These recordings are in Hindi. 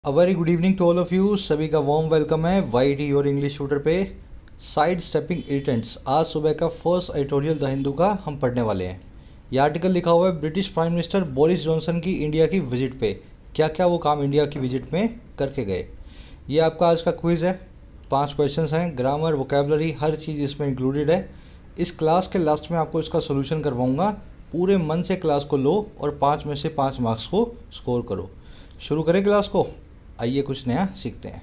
A very good evening to all of you. सभी का वार्म वेलकम है वाईटी और इंग्लिश ट्यूटर पे। साइड स्टेपिंग इरिटेंट्स, आज सुबह का फर्स्ट एडिटोरियल द हिंदू का हम पढ़ने वाले हैं। यह आर्टिकल लिखा हुआ है British prime minister Boris Johnson की इंडिया की विजिट पे, क्या क्या वो काम इंडिया की विजिट में करके गए। ये आपका आज का क्विज़ है। 5 क्वेश्चंस हैं, ग्रामर वोकेबलरी हर चीज़ इसमें इंक्लूडेड है। इस क्लास के लास्ट में आपको इसका सोल्यूशन करवाऊँगा। पूरे मन से क्लास को लो और 5 में से 5 मार्क्स को स्कोर करो। शुरू करें क्लास को, आइए कुछ नया सीखते हैं।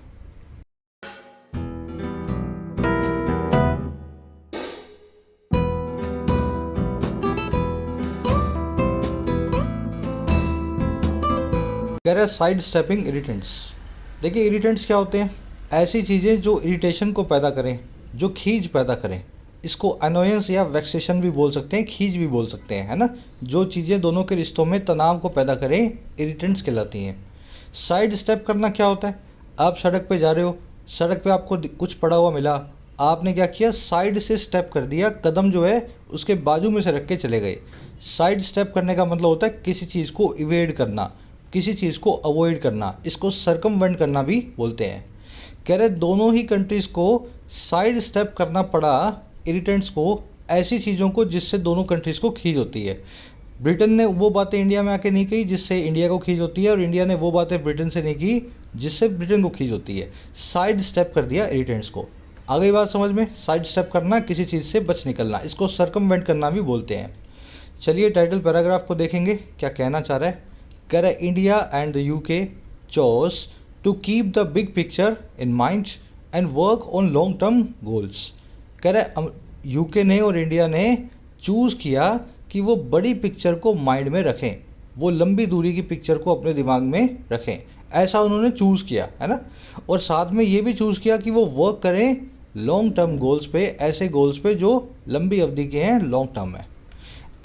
कह रहे हैं साइड स्टेपिंग इरिटेंट्स। देखिए इरिटेंट्स क्या होते हैं? ऐसी चीज़ें जो इरिटेशन को पैदा करें, जो खींच पैदा करें। इसको अनोयंस या वेक्सेशन भी बोल सकते हैं, खींच भी बोल सकते हैं, है ना। जो चीज़ें दोनों के रिश्तों में तनाव को पैदा करें इरिटेंट्स कहलाती हैं। साइड स्टेप करना क्या होता है? आप सड़क पे जा रहे हो, सड़क पे आपको कुछ पड़ा हुआ मिला, आपने क्या किया, साइड से स्टेप कर दिया, कदम जो है उसके बाजू में से रख के चले गए। साइड स्टेप करने का मतलब होता है किसी चीज़ को इवेड करना, किसी चीज़ को अवॉइड करना। इसको सरकमवेंट करना भी बोलते हैं। कह रहे दोनों ही कंट्रीज़ को साइड स्टेप करना पड़ा इरिटेंट्स को, ऐसी चीज़ों को जिससे दोनों कंट्रीज़ को खींच होती है। ब्रिटेन ने वो बातें इंडिया में आके नहीं कही जिससे इंडिया को खींच होती है, और इंडिया ने वो बातें ब्रिटेन से नहीं की जिससे ब्रिटेन को खींच होती है। साइड स्टेप कर दिया इरिटेंट्स को। आ गई बात समझ में? साइड स्टेप करना, किसी चीज़ से बच निकलना, इसको सरकमवेंट करना भी बोलते हैं। चलिए टाइटल पैराग्राफ को देखेंगे, क्या कहना चाह रहा है। कह रहा है India and the UK chose to keep the big picture in mind and work on long term goals. कह रहा है यूके ने और इंडिया ने चूज़ किया कि वो बड़ी पिक्चर को माइंड में रखें, वो लंबी दूरी की पिक्चर को अपने दिमाग में रखें, ऐसा उन्होंने चूज़ किया, है ना। और साथ में ये भी चूज़ किया कि वो वर्क करें लॉन्ग टर्म गोल्स पे, ऐसे गोल्स पे जो लंबी अवधि के हैं, लॉन्ग टर्म है।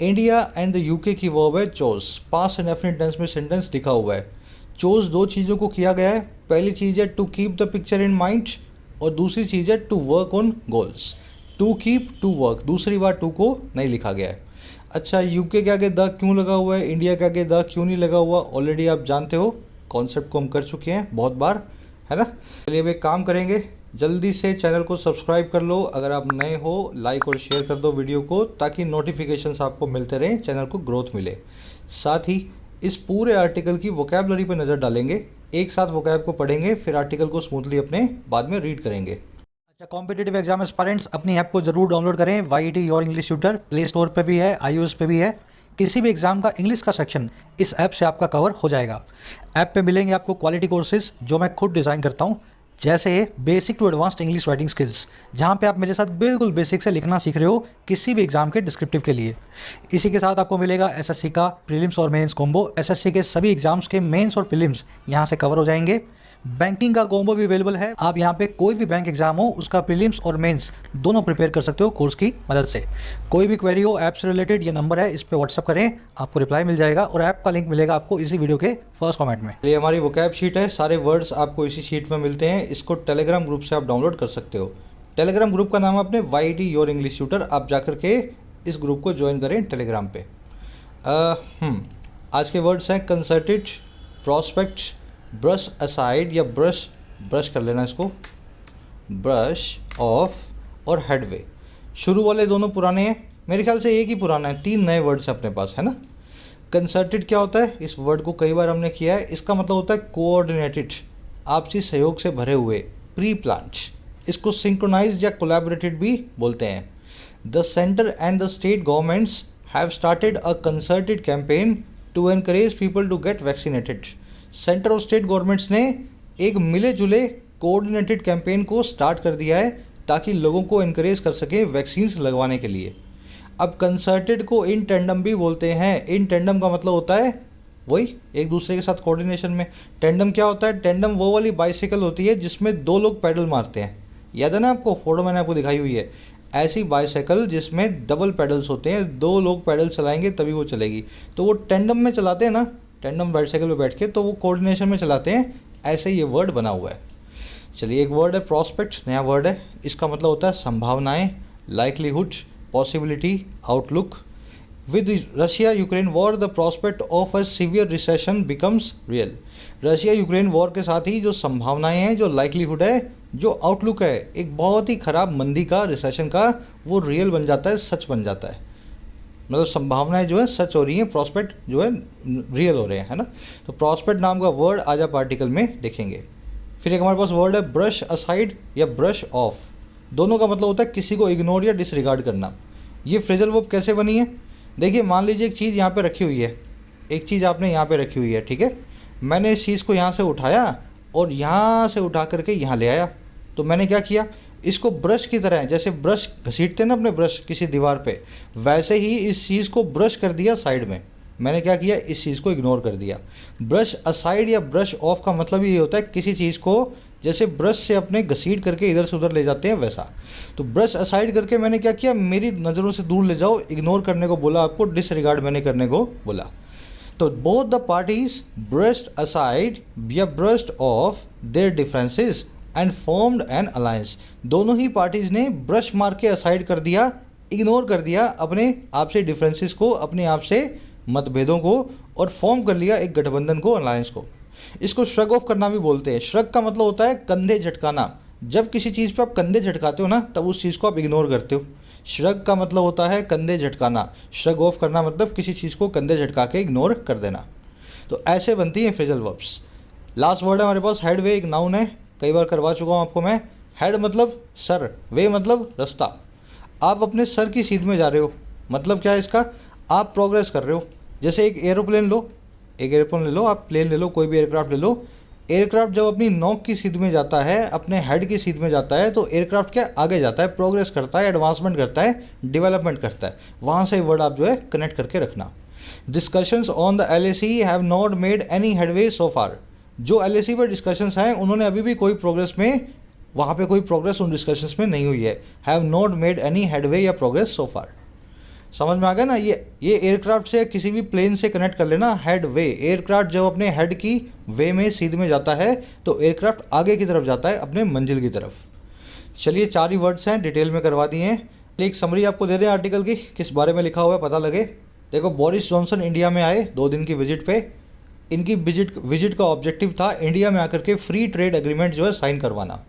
इंडिया एंड द यूके की वर्ब है chose, past and definite tense में सेंटेंस लिखा हुआ है। चोज दो चीज़ों को किया गया है। पहली चीज़ है to keep the picture in mind, और दूसरी चीज़ है to work on goals. To keep, to work, दूसरी बार टू को नहीं लिखा गया है। अच्छा, यूके के आगे द क्यों लगा हुआ है, इंडिया के आगे द क्यों नहीं लगा हुआ? ऑलरेडी आप जानते हो, कॉन्सेप्ट को हम कर चुके हैं बहुत बार, है ना। चलिए अब एक काम करेंगे, जल्दी से चैनल को सब्सक्राइब कर लो। अगर आप नए हो लाइक और शेयर कर दो वीडियो को, ताकि नोटिफिकेशंस आपको मिलते रहें, चैनल को ग्रोथ मिले। साथ ही इस पूरे आर्टिकल की वोकैबुलरी पर नज़र डालेंगे, एक साथ वोकैब को पढ़ेंगे, फिर आर्टिकल को स्मूथली अपने बाद में रीड करेंगे। अच्छा, कॉम्पिटिटिव एग्जाम एस्पायरेंट्स अपनी ऐप को जरूर डाउनलोड करें। YT your English tutor play store पे भी है, iOS पे भी है। किसी भी एग्जाम का इंग्लिश का सेक्शन इस ऐप से आपका कवर हो जाएगा। ऐप पे मिलेंगे आपको क्वालिटी कोर्सेज जो मैं खुद डिज़ाइन करता हूँ, जैसे basic to advanced English writing skills, जहाँ पे आप मेरे साथ बिल्कुल बेसिक से लिखना सीख रहे हो किसी भी एग्जाम के डिस्क्रिप्टिव के लिए। इसी के साथ आपको मिलेगा एसएससी का प्रीलिम्स और मेंस कॉम्बो। एसएससी के सभी एग्जाम्स के मेंस और प्रीलिम्स यहाँ से कवर हो जाएंगे। बैंकिंग का कॉम्बो भी अवेलेबल है। आप यहाँ पे कोई भी बैंक एग्जाम हो उसका प्रीलिम्स और मेंस दोनों प्रिपेयर कर सकते हो कोर्स की मदद से। कोई भी क्वेरी हो ऐप से रिलेटेड, ये नंबर है, इस पर व्हाट्सअप करें, आपको रिप्लाई मिल जाएगा, और ऐप का लिंक मिलेगा आपको इसी वीडियो के फर्स्ट कमेंट में। ये हमारी वोकैब शीट है, सारे वर्ड्स आपको इसी शीट में मिलते हैं। इसको टेलीग्राम ग्रुप से आप डाउनलोड कर सकते हो। टेलीग्राम ग्रुप का नाम अपने वाईटी योर इंग्लिश ट्यूटर, आप जाकर के इस ग्रुप को ज्वाइन करें टेलीग्राम पे। आज के वर्ड्स हैं कंसर्टेड, प्रॉस्पेक्ट, ब्रश असाइड या ब्रश कर लेना इसको, ब्रश ऑफ और हेडवे। शुरू वाले दोनों पुराने हैं, मेरे ख्याल से एक ही पुराना है, 3 नए वर्ड्स हैं अपने पास, है ना। कंसर्टेड क्या होता है? इस वर्ड को कई बार हमने किया है। इसका मतलब होता है कोऑर्डिनेटेड, आपसी सहयोग से भरे हुए, प्री प्लान्ड। इसको सिंक्रोनाइज्ड या कोलैबोरेटेड भी बोलते हैं। The centre and the state governments have started a concerted campaign to encourage people to get vaccinated. Centre और स्टेट गवर्नमेंट्स ने एक मिले जुले कोऑर्डिनेटेड कैंपेन को स्टार्ट कर दिया है ताकि लोगों को इनकरेज कर सकें वैक्सीन्स लगवाने के लिए। अब कंसर्टेड को इन टेंडम भी बोलते हैं। इन टेंडम का मतलब होता है वही एक दूसरे के साथ कोऑर्डिनेशन में। टेंडम क्या होता है? टेंडम वो वाली बाइसिकल होती है जिसमें 2 लोग पैडल मारते हैं, याद है ना आपको, फोटो मैंने आपको दिखाई हुई है। ऐसी बाइसाइकिल जिसमें डबल पैडल्स होते हैं, 2 लोग पैडल चलाएंगे तभी वो चलेगी, तो वो टेंडम में चलाते हैं ना, टेंडम बाइसाइकिल पे बैठ के, तो वो कोऑर्डिनेशन में चलाते हैं। ऐसे ये वर्ड बना हुआ है। चलिए एक वर्ड है प्रॉस्पेक्ट, नया वर्ड है। इसका मतलब होता है संभावनाएं, likelihood, possibility, outlook. With the Russia-Ukraine war, the prospect of a severe recession becomes real. Russia Ukraine war के साथ ही जो संभावनाएं हैं, जो लाइकलीहुड है, जो आउटलुक है एक बहुत ही ख़राब मंदी का, रिसेशन का, वो रियल बन जाता है, सच बन जाता है। मतलब संभावनाएं जो है सच हो रही हैं, प्रॉस्पेक्ट जो है रियल हो रहे हैं, है ना। तो प्रॉस्पेक्ट नाम का वर्ड आज आप आर्टिकल में देखेंगे। फिर एक हमारे पास वर्ड है ब्रश असाइड या ब्रश ऑफ। दोनों का मतलब होता है किसी को इग्नोर या डिसरिगार्ड करना। ये फ्रेजल वर्ब कैसे बनी है? देखिए, मान लीजिए एक चीज़ यहाँ पे रखी हुई है, एक चीज़ आपने यहाँ पे रखी हुई है, ठीक है। मैंने इस चीज़ को यहाँ से उठाया और यहाँ से उठा करके यहाँ ले आया। तो मैंने क्या किया, इसको ब्रश की तरह, जैसे ब्रश घसीटते हैं ना अपने ब्रश किसी दीवार पे, वैसे ही इस चीज़ को ब्रश कर दिया साइड में। मैंने क्या किया, इस चीज़ को इग्नोर कर दिया। ब्रश असाइड या ब्रश ऑफ का मतलब ये होता है किसी चीज़ को जैसे ब्रश से अपने घसीट करके इधर से उधर ले जाते हैं वैसा। तो ब्रश असाइड करके मैंने क्या किया, मेरी नज़रों से दूर ले जाओ, इग्नोर करने को बोला आपको, डिसरिगार्ड मैंने करने को बोला। तो both the parties brushed aside या brushed off their differences and formed an alliance. दोनों ही पार्टीज ने ब्रश मार के असाइड कर दिया, इग्नोर कर दिया अपने आप से डिफरेंसेस को, अपने आप से मतभेदों को, और फॉर्म कर लिया एक गठबंधन को, अलायंस को। इसको श्रग ऑफ करना भी बोलते हैं। श्रग का मतलब होता है कंधे झटकाना। जब किसी चीज़ पे आप कंधे झटकाते हो ना, तब उस चीज़ को आप इग्नोर करते हो। श्रग का मतलब होता है कंधे झटकाना। श्रग ऑफ करना मतलब किसी चीज़ को कंधे झटका के इग्नोर कर देना। तो ऐसे बनती हैं फ्रेजल वर्ब्स। लास्ट वर्ड है हमारे पास हेड वे। एक नाउन है, कई बार करवा चुका हूँ आपको मैं। हेड मतलब सर, वे मतलब रास्ता। आप अपने सर की सीध में जा रहे हो, मतलब क्या है इसका, आप प्रोग्रेस कर रहे हो। जैसे एक एरोप्लेन लो, एक एरोप्लेन ले लो, आप प्लेन ले लो, कोई भी एयरक्राफ्ट ले लो। एयरक्राफ्ट जब अपनी नोक की सीध में जाता है, अपने हेड की सीध में जाता है, तो एयरक्राफ्ट क्या आगे जाता है, प्रोग्रेस करता है, एडवांसमेंट करता है, डेवलपमेंट करता है। वहाँ से वर्ड आप जो है कनेक्ट करके रखना। Discussions on the LAC have not made any headway so far. जो LAC पर डिस्कशंस हैं उन्होंने अभी भी कोई प्रोग्रेस में, वहाँ पे कोई प्रोग्रेस उन डिस्कशंस में नहीं हुई है। Have not made any headway या प्रोग्रेस सो फार। समझ में आ गया ना। ये एयरक्राफ्ट से किसी भी प्लेन से कनेक्ट कर लेना। हेड वे, एयरक्राफ्ट जब अपने हेड की वे में सीध में जाता है तो एयरक्राफ्ट आगे की तरफ जाता है, अपने मंजिल की तरफ। चलिए, 4 ही वर्ड्स हैं, डिटेल में करवा दिए हैं। एक समरी आपको दे दें आर्टिकल की, किस बारे में लिखा हुआ है पता लगे। देखो, बोरिस जॉनसन इंडिया में आए 2 दिन की विजिट पे। इनकी विजिट का ऑब्जेक्टिव था इंडिया में आकर के फ्री ट्रेड एग्रीमेंट जो है साइन करवाना।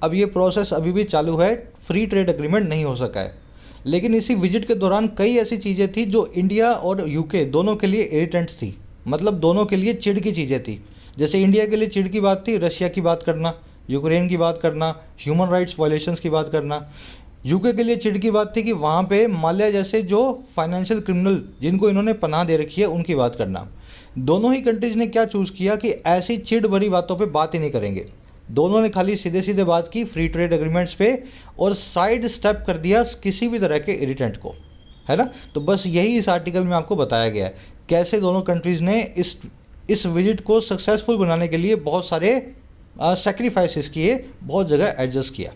अब ये प्रोसेस अभी भी चालू है, फ्री ट्रेड एग्रीमेंट नहीं हो सका है। लेकिन इसी विजिट के दौरान कई ऐसी चीज़ें थी जो इंडिया और UK दोनों के लिए इरिटेंट्स थी, मतलब दोनों के लिए चिढ़ की चीज़ें थी। जैसे इंडिया के लिए चिढ़ की बात थी रशिया की बात करना, यूक्रेन की बात करना, ह्यूमन राइट्स वायलेशंस की बात करना। UK के लिए चिढ़ की बात थी कि वहाँ पे माल्या जैसे जो फाइनेंशियल क्रिमिनल जिनको इन्होंने पनाह दे रखी है उनकी बात करना। दोनों ही कंट्रीज़ ने क्या चूज़ किया कि ऐसी चिढ़ भरी बातों पर बात ही नहीं करेंगे। दोनों ने खाली सीधे सीधे बात की फ्री ट्रेड एग्रीमेंट्स पे, और साइड स्टेप कर दिया किसी भी तरह के इरिटेंट को, है ना। तो बस यही इस आर्टिकल में आपको बताया गया है, कैसे दोनों कंट्रीज़ ने इस विजिट को सक्सेसफुल बनाने के लिए बहुत सारे सेक्रीफाइसेस किए, बहुत जगह एडजस्ट किया।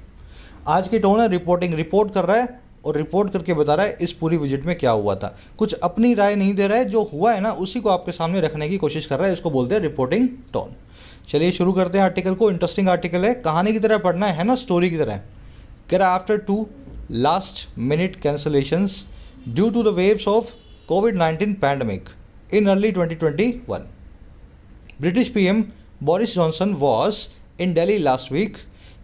आज की टोन है रिपोर्टिंग, रिपोर्ट कर रहा है और रिपोर्ट करके बता रहा है इस पूरी विजिट में क्या हुआ था। कुछ अपनी राय नहीं दे रहा है, जो हुआ है ना उसी को आपके सामने रखने की कोशिश कर रहा है। इसको बोलते हैं रिपोर्टिंग टोन। चलिए शुरू करते हैं आर्टिकल को। इंटरेस्टिंग आर्टिकल है, कहानी की तरह पढ़ना है ना, स्टोरी की तरह। कह रहा after 2 last minute cancellations due to the waves of COVID-19 pandemic in early 2021, British PM Boris Johnson was in Delhi last week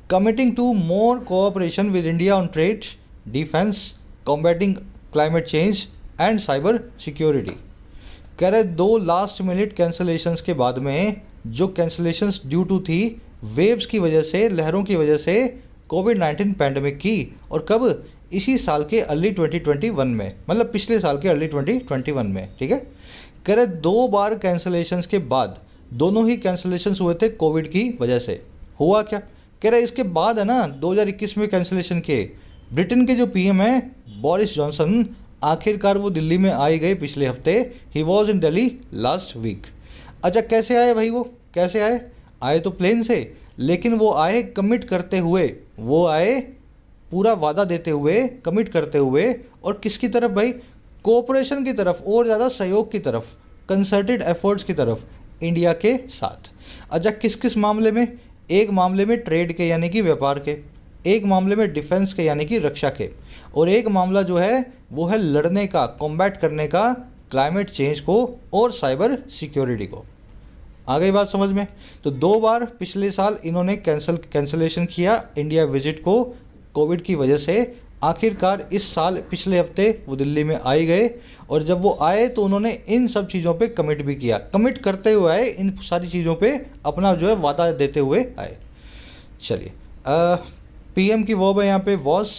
committing to more cooperation with India on trade, defense, combating climate change and cyber security। कह रहे 2 लास्ट मिनट कैंसलेशंस के बाद में, जो कैंसलेशंस ड्यू टू थी वेव्स की वजह से, लहरों की वजह से, COVID-19 पैंडमिक की, और कब, इसी साल के अर्ली 2021 में, मतलब पिछले साल के अर्ली 2021 में, ठीक है। कह रहे 2 बार कैंसलेशंस के बाद, दोनों ही कैंसलेशंस हुए थे कोविड की वजह से। हुआ क्या, कह रहे इसके बाद है ना 2021 में कैंसलेशन के, ब्रिटेन के जो PM है बोरिस जॉनसन, आखिरकार वो दिल्ली में आए गए पिछले हफ्ते। He was in Delhi last week. अच्छा, कैसे आए भाई, वो कैसे आए? आए तो प्लेन से, लेकिन वो आए कमिट करते हुए, वो आए पूरा वादा देते हुए, कमिट करते हुए, और किसकी तरफ भाई, कोऑपरेशन की तरफ, और ज़्यादा सहयोग की तरफ, कंसर्टेड एफर्ट्स की तरफ इंडिया के साथ। अच्छा, किस किस मामले में? एक मामले में ट्रेड के, यानी कि व्यापार के, एक मामले में डिफेंस के यानी कि रक्षा के, और एक मामला जो है वो है लड़ने का, कॉम्बैट करने का, क्लाइमेट चेंज को और साइबर सिक्योरिटी को। आ गई बात समझ में? तो 2 बार पिछले साल इन्होंने कैंसलेशन किया इंडिया विजिट को कोविड की वजह से। आखिरकार इस साल पिछले हफ्ते वो दिल्ली में आए गए, और जब वो आए तो उन्होंने इन सब चीज़ों पे कमिट भी किया, कमिट करते हुए आए, इन सारी चीज़ों पे अपना जो है वादा देते हुए आए। चलिए, पीएम की वर्ब है यहाँ पे वॉज।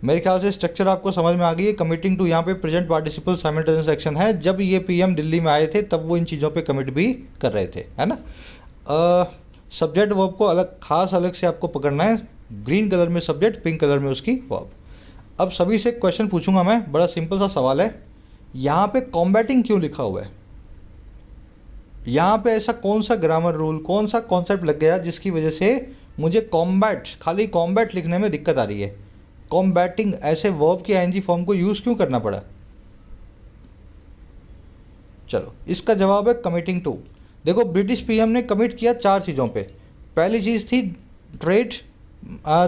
मेरे ख्याल से स्ट्रक्चर आपको समझ में आ गई है। कमिटिंग टू यहाँ पे प्रेजेंट पार्टिसिपल साइमल्टेनियस एक्शन है। जब ये पीएम दिल्ली में आए थे तब वो इन चीज़ों पे कमिट भी कर रहे थे, है ना। सब्जेक्ट वर्ब को अलग से आपको पकड़ना है। ग्रीन कलर में सब्जेक्ट, पिंक कलर में उसकी वर्ब। अब सभी से क्वेश्चन पूछूंगा मैं, बड़ा सिंपल सा सवाल है। यहाँ पे कॉम्बैटिंग क्यों लिखा हुआ है? यहाँ पे ऐसा कौन सा ग्रामर रूल, कौन सा कॉन्सेप्ट लग गया जिसकी वजह से मुझे कॉम्बैट, खाली कॉम्बैट लिखने में दिक्कत आ रही है? कॉम्बैटिंग ऐसे वर्ब के आईएनजी फॉर्म को यूज़ क्यों करना पड़ा? चलो, इसका जवाब है कमिटिंग टू। देखो, ब्रिटिश पीएम ने कमिट किया 4 चीज़ों पे। पहली चीज़ थी ट्रेड,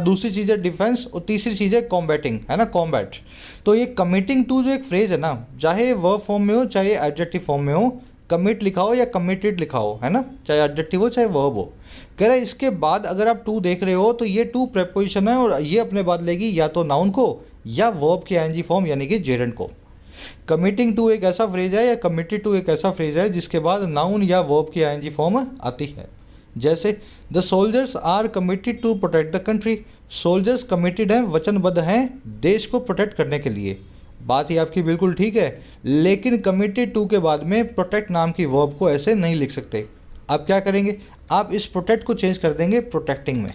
दूसरी चीज़ है डिफेंस, और तीसरी चीज़ है कॉम्बैटिंग, है ना, कॉम्बैट। तो ये कमिटिंग टू जो एक फ्रेज है ना, चाहे वर्ब फॉर्म में हो चाहे एडजेक्टिव फॉर्म में हो, कमिट लिखा हो या कमिटेड लिखा हो, है ना, चाहे एडजेक्टिव हो चाहे वर्ब हो, कह रहा है इसके बाद अगर आप टू देख रहे हो तो ये टू प्रेपोजिशन है, और ये अपने बाद लेगी या तो नाउन को या वर्ब के आईएनजी फॉर्म यानी कि जेरेंड को। कमिटिंग टू एक ऐसा फ्रेज है या कमिटेड टू एक ऐसा फ्रेज है जिसके बाद नाउन या वर्ब की आईएनजी फॉर्म आती है। जैसे the soldiers are committed to protect the country. Soldiers committed हैं, वचनबद्ध हैं देश को प्रोटेक्ट करने के लिए। बात ही आपकी बिल्कुल ठीक है, लेकिन कमिटेड टू के बाद में प्रोटेक्ट नाम की वर्ब को ऐसे नहीं लिख सकते। आप क्या करेंगे? आप इस प्रोटेक्ट को चेंज कर देंगे प्रोटेक्टिंग में,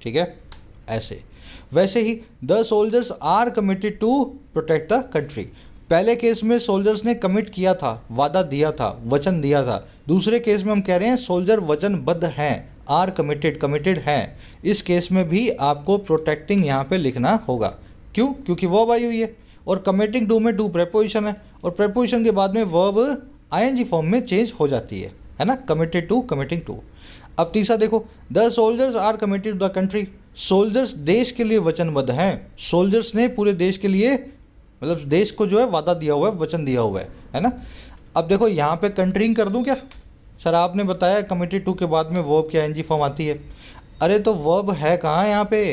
ठीक है, ऐसे। वैसे ही the soldiers are committed to protect the country. पहले केस में सोल्जर्स ने कमिट किया था, वादा दिया था, वचन दिया था। दूसरे केस में हम कह रहे हैं सोल्जर वचनबद्ध हैं, आर कमिटेड हैं। इस केस में भी आपको प्रोटेक्टिंग यहाँ पे लिखना होगा। क्यों? क्योंकि वर्ब आई हुई है, और कमिटिंग टू में टू प्रेपोजिशन है, और प्रेपोजिशन के बाद में वर्ब आईएनजी फॉर्म में चेंज हो जाती है ना, कमिटेड टू कमिटिंग टू। अब तीसरा देखो, the soldiers are committed to the country. Soldiers देश के लिए वचनबद्ध हैं। सोल्जर्स ने पूरे देश के लिए, मतलब देश को जो है वादा दिया हुआ है, वचन दिया हुआ है ना। अब देखो, यहाँ पे कंट्रींग कर दूं क्या? सर आपने बताया कमिटेड टू के बाद में वर्ब की आईएनजी फॉर्म आती है। अरे तो वर्ब है कहाँ यहाँ पे?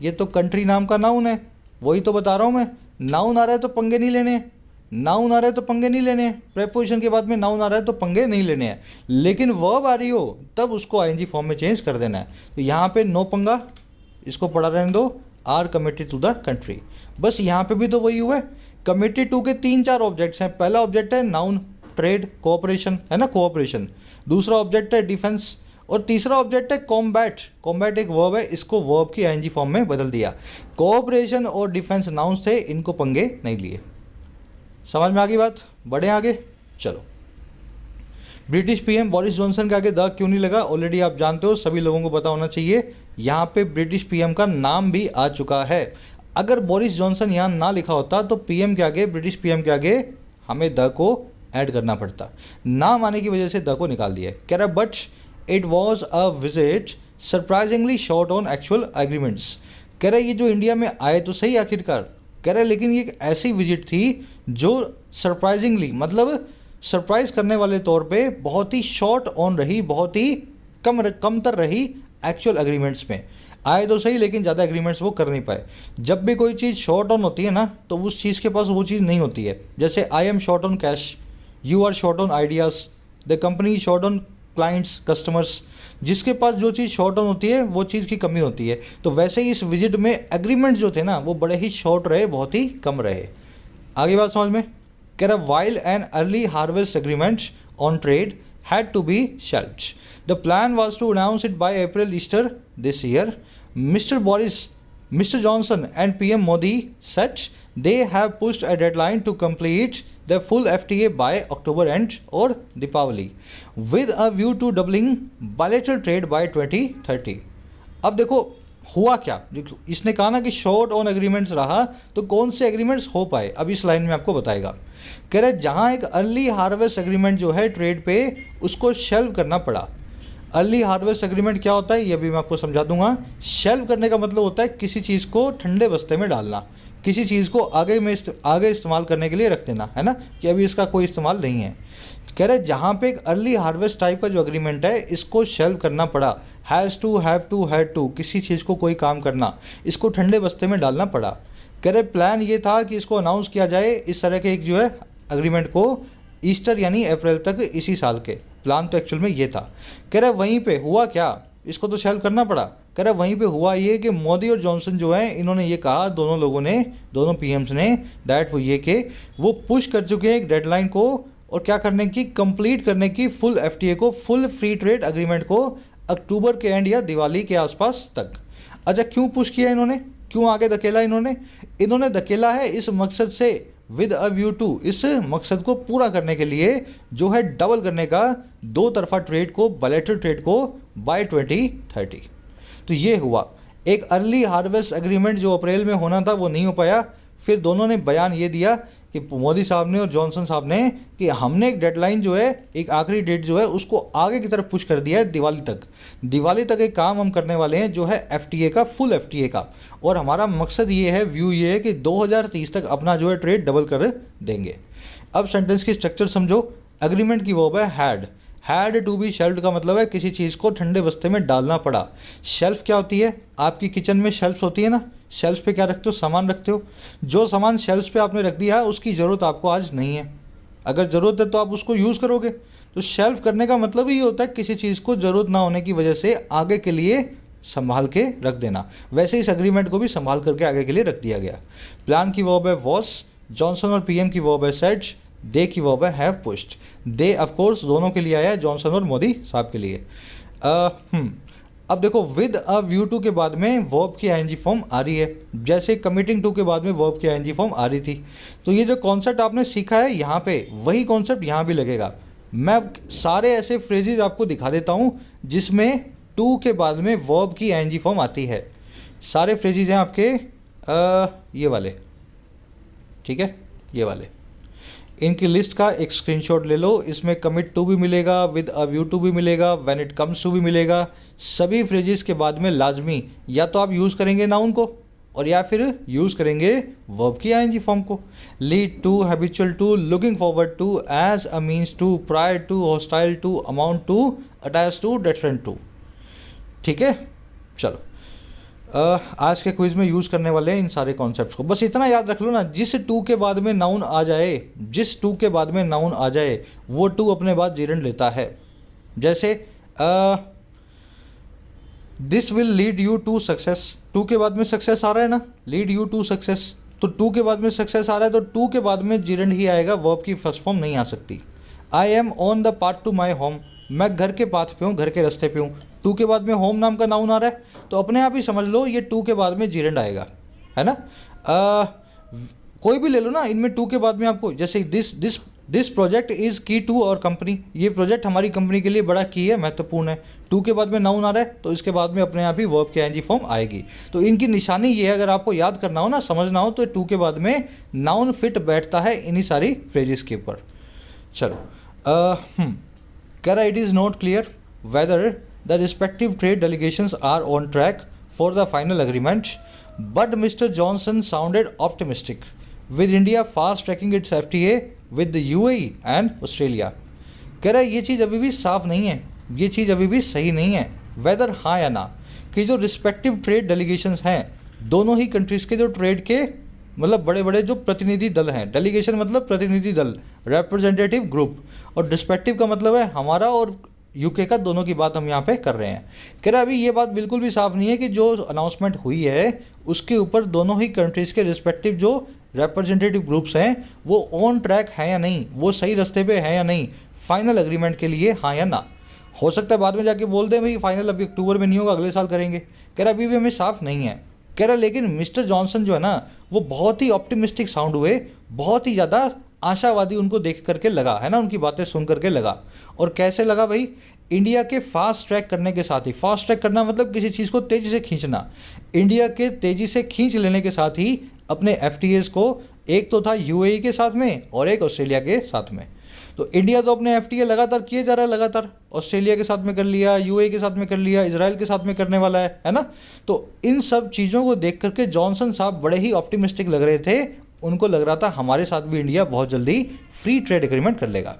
ये तो कंट्री नाम का नाउन है, वही तो बता रहा हूँ मैं। नाउन आ रहा है तो पंगे नहीं लेने हैं, नाउन आ रहा है तो पंगे नहीं लेने हैं। प्रेपोजिशन के बाद में नाउन आ रहा है तो पंगे नहीं लेने हैं, लेकिन वर्ब आ रही हो तब उसको आईएनजी फॉर्म में चेंज कर देना है। तो यहाँ पे नो पंगा, इसको पढ़ा रहने दो, are committed to the country. बस यहाँ पे भी तो वही हुआ है। कमिटेड टू के 3-4 ऑब्जेक्ट्स हैं। पहला ऑब्जेक्ट है नाउन, ट्रेड, कोऑपरेशन, है ना, कोऑपरेशन। दूसरा ऑब्जेक्ट है डिफेंस, और तीसरा ऑब्जेक्ट है कॉम्बैट। कॉम्बैट एक वर्ब है, इसको वर्ब की आईएनजी फॉर्म में बदल दिया। कोऑपरेशन और डिफेंस नाउन थे, इनको पंगे नहीं लिए। समझ में आ गई बात? बढ़े आगे, चलो। ब्रिटिश पीएम बोरिस जॉनसन के आगे द क्यों नहीं लगा? ऑलरेडी आप जानते हो, सभी लोगों को पता होना चाहिए। यहाँ पे ब्रिटिश पीएम का नाम भी आ चुका है। अगर बोरिस जॉनसन यहाँ ना लिखा होता तो पीएम के आगे, ब्रिटिश पीएम के आगे हमें द को ऐड करना पड़ता। नाम आने की वजह से द को निकाल दिया। कह रहा but it was a visit surprisingly short on actual agreements. कह रहा ये जो इंडिया में आए तो सही आखिरकार, कह रहा लेकिन ये एक ऐसी विजिट थी जो सरप्राइजिंगली, मतलब सरप्राइज करने वाले तौर पे बहुत ही शॉर्ट ऑन रही, बहुत ही कमतर रही एक्चुअल एग्रीमेंट्स में। आए तो सही लेकिन ज़्यादा एग्रीमेंट्स वो कर नहीं पाए। जब भी कोई चीज़ शॉर्ट ऑन होती है ना, तो उस चीज़ के पास वो चीज़ नहीं होती है। जैसे I am short on cash, you are short on ideas, the company short on clients, customers. जिसके पास जो चीज़ शॉर्ट ऑन होती है वो चीज़ की कमी होती है। तो वैसे ही इस विजिट में एग्रीमेंट जो थे ना वो बड़े ही शॉर्ट रहे, बहुत ही कम रहे। आगे बात समझ में? कह रहा while an early harvest agreement on trade had to be shelved. The plan was to announce it by April Easter this year. Mr. Johnson and PM Modi said they have pushed a deadline to complete the full FTA by October end or Deepavali, with a view to doubling bilateral trade by 2030. अब देखो हुआ क्या, इसने कहा ना कि शॉर्ट ऑन एग्रीमेंट्स रहा, तो कौन से एग्रीमेंट्स हो पाए अब इस लाइन में आपको बताएगा। कह रहे जहाँ एक अर्ली हार्वेस्ट एग्रीमेंट जो है ट्रेड पे, उसको शेल्व करना पड़ा। अर्ली हार्वेस्ट एग्रीमेंट क्या होता है ये भी मैं आपको समझा दूंगा। शेल्फ करने का मतलब होता है किसी चीज़ को ठंडे बस्ते में डालना, किसी चीज़ को आगे इस्तेमाल करने के लिए रख देना, है ना, कि अभी इसका कोई इस्तेमाल नहीं है। कह रहे जहाँ पे एक अर्ली हार्वेस्ट टाइप का जो एग्रीमेंट है इसको शेल्फ करना पड़ा, has to, have to, had to, किसी चीज़ को कोई काम करना, इसको ठंडे बस्ते में डालना पड़ा। कह रहे प्लान ये था कि इसको अनाउंस किया जाए इस तरह के एक जो है एग्रीमेंट को ईस्टर यानी अप्रैल तक इसी साल के। प्लान तो एक्चुअल में ये था। कह रहे वहीं पे हुआ क्या, इसको तो शेल्फ करना पड़ा। कह रहे वहीं पे हुआ ये कि मोदी और जॉनसन जो है इन्होंने ये कहा, दोनों लोगों ने, दोनों पीएम्स ने, दैट वो ये कि वो पुश कर चुके हैं एक डेडलाइन को, और क्या करने की, कंप्लीट करने की फुल एफटीए को, फुल फ्री ट्रेड एग्रीमेंट को अक्टूबर के एंड या दिवाली के आसपास तक। अच्छा क्यों पुश किया इन्होंने, क्यों आगे धकेला इन्होंने धकेला है इस मकसद से, विद अ व्यू टू, इस मकसद को पूरा करने के लिए जो है डबल करने का दो तरफा ट्रेड को, बायलैटरल ट्रेड को बाय 2030। तो ये हुआ एक अर्ली हार्वेस्ट एग्रीमेंट जो अप्रैल में होना था वो नहीं हो पाया। फिर दोनों ने बयान ये दिया कि मोदी साहब ने और जॉनसन साहब ने कि हमने एक डेडलाइन जो है, एक आखिरी डेट जो है उसको आगे की तरफ पुश कर दिया है दिवाली तक। दिवाली तक एक काम हम करने वाले हैं जो है एफटीए का, फुल एफटीए का, और हमारा मकसद ये है, व्यू ये है कि 2030 तक अपना जो है ट्रेड डबल कर देंगे। अब सेंटेंस की स्ट्रक्चर समझो। एग्रीमेंट की वर्ब है हैड टू बी शेल्फ्ड का मतलब है किसी चीज़ को ठंडे बस्ते में डालना पड़ा। शेल्फ क्या होती है, आपकी किचन में शेल्फ्स होती है ना, शेल्फ पे क्या रखते हो, सामान रखते हो। जो सामान शेल्फ पे आपने रख दिया है उसकी ज़रूरत आपको आज नहीं है, अगर ज़रूरत है तो आप उसको यूज़ करोगे। तो शेल्फ करने का मतलब ही होता है किसी चीज़ को ज़रूरत ना होने की वजह से आगे के लिए संभाल के रख देना। वैसे इस एग्रीमेंट को भी संभाल करके आगे के लिए रख दिया गया। प्लान की वर्ब है वॉस, जॉनसन और पीएम की वर्ब है सेड, दे की वर्ब है have pushed. They of course दोनों के लिए आया है, जॉनसन और मोदी साहब के लिए। अब देखो विद अ व्यू टू के बाद में वर्ब की आईएनजी फॉर्म आ रही है, जैसे कमिटिंग टू के बाद में वर्ब की आईएनजी फॉर्म आ रही थी। तो ये जो कॉन्सेप्ट आपने सीखा है यहाँ पे, वही कॉन्सेप्ट यहाँ भी लगेगा। मैं सारे ऐसे फ्रेजेज आपको दिखा देता हूँ जिसमें टू के बाद में वर्ब की आईएनजी फॉर्म आती है। सारे फ्रेजेज हैं आपके ये वाले, ठीक है, ये वाले। इनकी लिस्ट का एक स्क्रीनशॉट ले लो, इसमें कमिट टू भी मिलेगा, विद अ व्यू टू भी मिलेगा, व्हेन इट कम्स टू भी मिलेगा। सभी फ्रेजेस के बाद में लाजमी या तो आप यूज़ करेंगे नाउन को और या फिर यूज़ करेंगे वर्ब की आईएनजी फॉर्म को। Lead to, habitual to, looking forward to, as a means to, prior to, hostile to, amount to, attach to, different to. ठीक है, चलो आज के क्विज में यूज़ करने वाले हैं इन सारे कॉन्सेप्ट्स को। बस इतना याद रख लो ना, जिस टू के बाद में नाउन आ जाए, जिस टू के बाद में नाउन आ जाए वो टू अपने बाद जीरेंड लेता है। जैसे this will lead you to success, to के बाद में सक्सेस आ रहा है ना, लीड यू टू सक्सेस, तो टू के बाद में सक्सेस आ रहा है तो टू के बाद में जीरेंड ही आएगा, वर्ब की फर्स्ट फॉर्म नहीं आ सकती। I am on the path to my home, मैं घर के पाथ पे हूँ, घर के रास्ते पे हूँ। टू के बाद में होम नाम का नाउन आ रहा है तो अपने आप ही समझ लो ये टू के बाद में जीरेंड आएगा, है ना। कोई भी ले लो ना, इनमें टू के बाद में आपको, जैसे दिस प्रोजेक्ट इज़ की टू और कंपनी, ये प्रोजेक्ट हमारी कंपनी के लिए बड़ा की है, महत्वपूर्ण है। टू के बाद में नाउन आ रहा है तो इसके बाद में अपने आप ही वर्ब की आईएनजी फॉर्म आएगी। तो इनकी निशानी ये है, अगर आपको याद करना हो ना, समझना हो, तो टू के बाद में नाउन फिट बैठता है इन्हीं सारी फ्रेजेस के ऊपर। चलो कह रहा it is not clear whether the respective trade delegations are on track for the final agreement, but Mr. Johnson sounded optimistic, with India fast tracking its FTA with the UAE and Australia. कह रहा है ये चीज़ अभी भी साफ नहीं है, ये चीज़ अभी भी सही नहीं है, वेदर हाँ या ना, कि जो रिस्पेक्टिव ट्रेड डेलीगेशंस हैं दोनों ही कंट्रीज़ के, जो ट्रेड के मतलब बड़े बड़े जो प्रतिनिधि दल हैं, डेलीगेशन मतलब प्रतिनिधि दल, रिप्रेजेंटेटिव ग्रुप, और रिस्पेक्टिव का मतलब है हमारा और यूके का, दोनों की बात हम यहाँ पे कर रहे हैं। कह रहा अभी ये बात बिल्कुल भी साफ नहीं है कि जो अनाउंसमेंट हुई है उसके ऊपर दोनों ही कंट्रीज़ के रिस्पेक्टिव जो रिप्रेजेंटेटिव ग्रुप्स हैं वो ऑन ट्रैक है या नहीं, वो सही रास्ते पे है या नहीं, फाइनल एग्रीमेंट के लिए हाँ या ना। हो सकता है बाद में जाके बोल दें भाई फाइनल अभी अक्टूबर में नहीं होगा, अगले साल करेंगे। कह रहा अभी भी हमें साफ नहीं है। कह रहा लेकिन मिस्टर जॉनसन जो है ना वो बहुत ही ऑप्टिमिस्टिक साउंड हुए, बहुत ही ज़्यादा आशावादी उनको देख करके लगा, है ना, उनकी बातें सुन करके लगा। और कैसे लगा भाई, इंडिया के फास्ट ट्रैक करने के साथ ही, फास्ट ट्रैक करना मतलब किसी चीज़ को तेज़ी से खींचना, इंडिया के तेज़ी से खींच लेने के साथ ही अपने एफटीएस को, एक तो था यूएई के साथ में और एक ऑस्ट्रेलिया के साथ में। तो इंडिया तो अपने एफटीए लगातार किए जा रहा है, लगातार ऑस्ट्रेलिया के साथ में कर लिया, यूएई के साथ में कर लिया, इजराइल के साथ में करने वाला है ना। तो इन सब चीज़ों को देख करके जॉनसन साहब बड़े ही ऑप्टिमिस्टिक लग रहे थे। उनको लग रहा था हमारे साथ भी इंडिया बहुत जल्दी फ्री ट्रेड एग्रीमेंट कर लेगा।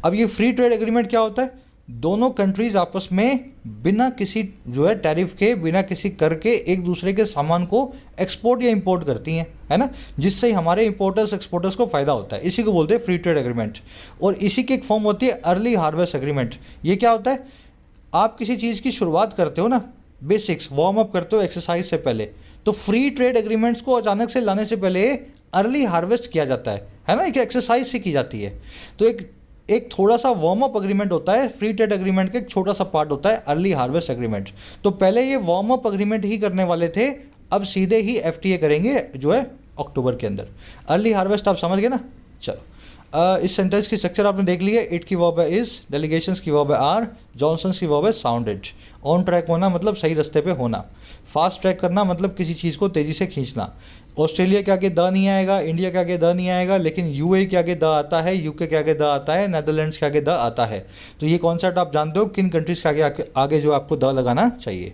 अब ये फ्री ट्रेड एग्रीमेंट क्या होता है? दोनों कंट्रीज आपस में बिना किसी जो है टैरिफ के, बिना किसी कर के एक दूसरे के सामान को एक्सपोर्ट या इंपोर्ट करती हैं, है ना, जिससे हमारे इंपोर्टर्स एक्सपोर्टर्स को फायदा होता है। इसी को बोलते हैं फ्री ट्रेड एग्रीमेंट। और इसी की एक फॉर्म होती है अर्ली हार्वेस्ट एग्रीमेंट। ये क्या होता है? आप किसी चीज़ की शुरुआत करते हो ना, बेसिक्स वार्म अप करते हो एक्सरसाइज से पहले, तो फ्री ट्रेड एग्रीमेंट्स को अचानक से लाने से पहले अर्ली हार्वेस्ट किया जाता है ना, एक एक्सरसाइज से की जाती है। तो एक थोड़ा सा वार्म अप अग्रीमेंट होता है फ्री ट्रेड एग्रीमेंट का, एक छोटा सा पार्ट होता है अर्ली हार्वेस्ट एग्रीमेंट। तो पहले ये वार्म अप अग्रीमेंट ही करने वाले थे, अब सीधे ही एफटीए करेंगे जो है अक्टूबर के अंदर। अर्ली हार्वेस्ट आप समझ गए ना। चलो इस सेंटेंस की स्ट्रक्चर आपने देख ली है। इट की वर्ब है इज, डेलीगेशंस की वर्ब है आर, जॉनसन्स की वर्ब है साउंडेड। ऑन ट्रैक होना मतलब सही रास्ते पे होना, फास्ट ट्रैक करना मतलब किसी चीज़ को तेज़ी से खींचना। ऑस्ट्रेलिया के आगे द नहीं आएगा, इंडिया के आगे द नहीं आएगा, लेकिन यूएई के आगे द आता है, यूके के आगे द आता है, नेदरलैंड्स के आगे द आता है। तो ये कॉन्सेप्ट आप जानते हो किन कंट्रीज़ के आगे जो आपको द लगाना चाहिए।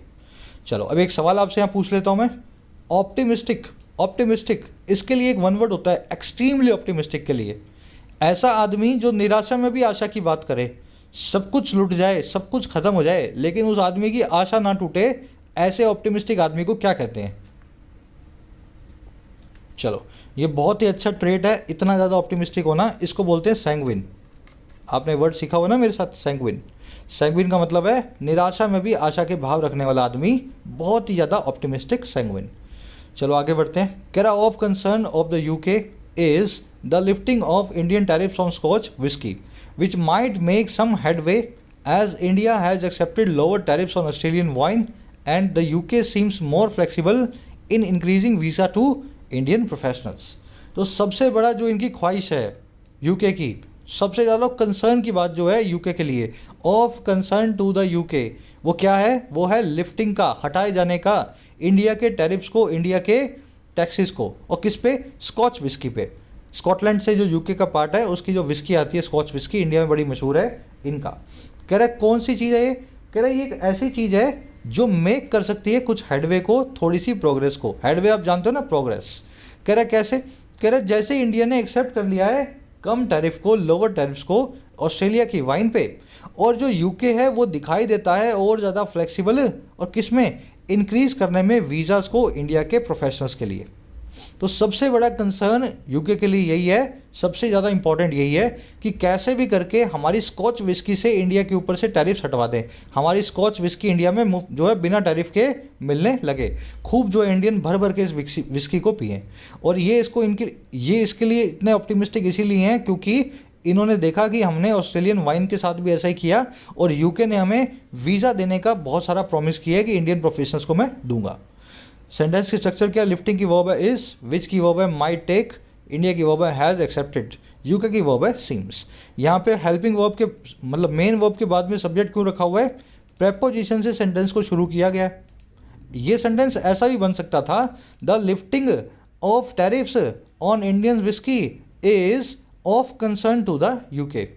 चलो अब एक सवाल आपसे यहाँ पूछ लेता हूँ मैं। ऑप्टिमिस्टिक इसके लिए एक वन वर्ड होता है, एक्सट्रीमली ऑप्टिमिस्टिक के लिए। ऐसा आदमी जो निराशा में भी आशा की बात करे, सब कुछ लुट जाए, सब कुछ खत्म हो जाए, लेकिन उस आदमी की आशा ना टूटे, ऐसे ऑप्टिमिस्टिक आदमी को क्या कहते हैं? चलो ये बहुत ही अच्छा ट्रेट है, इतना ज़्यादा ऑप्टिमिस्टिक होना, इसको बोलते हैं सैंग्विन। आपने वर्ड सीखा हुआ ना मेरे साथ, सैंग्विन। सैंग्विन का मतलब है निराशा में भी आशा के भाव रखने वाला आदमी, बहुत ही ज़्यादा ऑप्टिमिस्टिक, सैंग्विन। चलो आगे बढ़ते हैं। कह रहा of concern of the UK is the lifting of Indian tariffs on Scotch whisky which might make some headway as India has accepted lower tariffs on Australian wine and the UK seems more flexible in increasing visa to Indian professionals. तो सबसे बड़ा जो इनकी ख्वाहिश है यूके की, सबसे ज़्यादा कंसर्न की बात जो है यूके के लिए, of concern to the UK, वो क्या है? वो है लिफ्टिंग का, हटाए जाने का इंडिया के टैरिफ्स को, इंडिया के टैक्सेस को। और किस पे? स्कॉच विस्की पे। स्कॉटलैंड से जो यूके का पार्ट है उसकी जो विस्की आती है, स्कॉच विस्की, इंडिया में बड़ी मशहूर है इनका। कह रहा है कौन सी चीज़ है ये? कह रहा है ये एक ऐसी चीज़ है जो मेक कर सकती है कुछ हेडवे को, थोड़ी सी प्रोग्रेस को। हेडवे आप जानते हो ना, प्रोग्रेस। कह रहा है कैसे? कह रहा है जैसे इंडिया ने एक्सेप्ट कर लिया है कम टैरिफ को, लोअर टैरिफ्स को ऑस्ट्रेलिया की वाइन पे, और जो यूके है वो दिखाई देता है और ज़्यादा फ्लेक्सिबल, और किस में? इंक्रीज़ करने में वीज़ास को इंडिया के प्रोफेशनल्स के लिए। तो सबसे बड़ा कंसर्न यूके के लिए यही है, सबसे ज़्यादा इंपॉर्टेंट यही है कि कैसे भी करके हमारी स्कॉच विस्की से इंडिया के ऊपर से टैरिफ्स हटवा दें, हमारी स्कॉच विस्की इंडिया में मुफ्त जो है बिना टैरिफ के मिलने लगे, खूब जो इंडियन भर भर के इस विस्की को पिएं। और ये इसके लिए इतने ऑप्टिमिस्टिक इसीलिए हैं क्योंकि इन्होंने देखा कि हमने ऑस्ट्रेलियन वाइन के साथ भी ऐसा ही किया, और यूके ने हमें वीज़ा देने का बहुत सारा प्रॉमिस किया है कि इंडियन प्रोफेशनल्स को मैं दूंगा। सेंटेंस की स्ट्रक्चर क्या? लिफ्टिंग की वर्ब है इज, विच की वर्ब है माइट टेक, इंडिया की वर्ब है हैज़ एक्सेप्टेड, यूके की वर्ब है सीम्स। यहाँ पे हेल्पिंग वर्ब के मतलब मेन वर्ब के बाद में सब्जेक्ट क्यों रखा हुआ है? प्रेपोजिशन से सेंटेंस को शुरू किया गया है। ये सेंटेंस ऐसा भी बन सकता था, the lifting of tariffs on Indian whisky is of concern to the UK.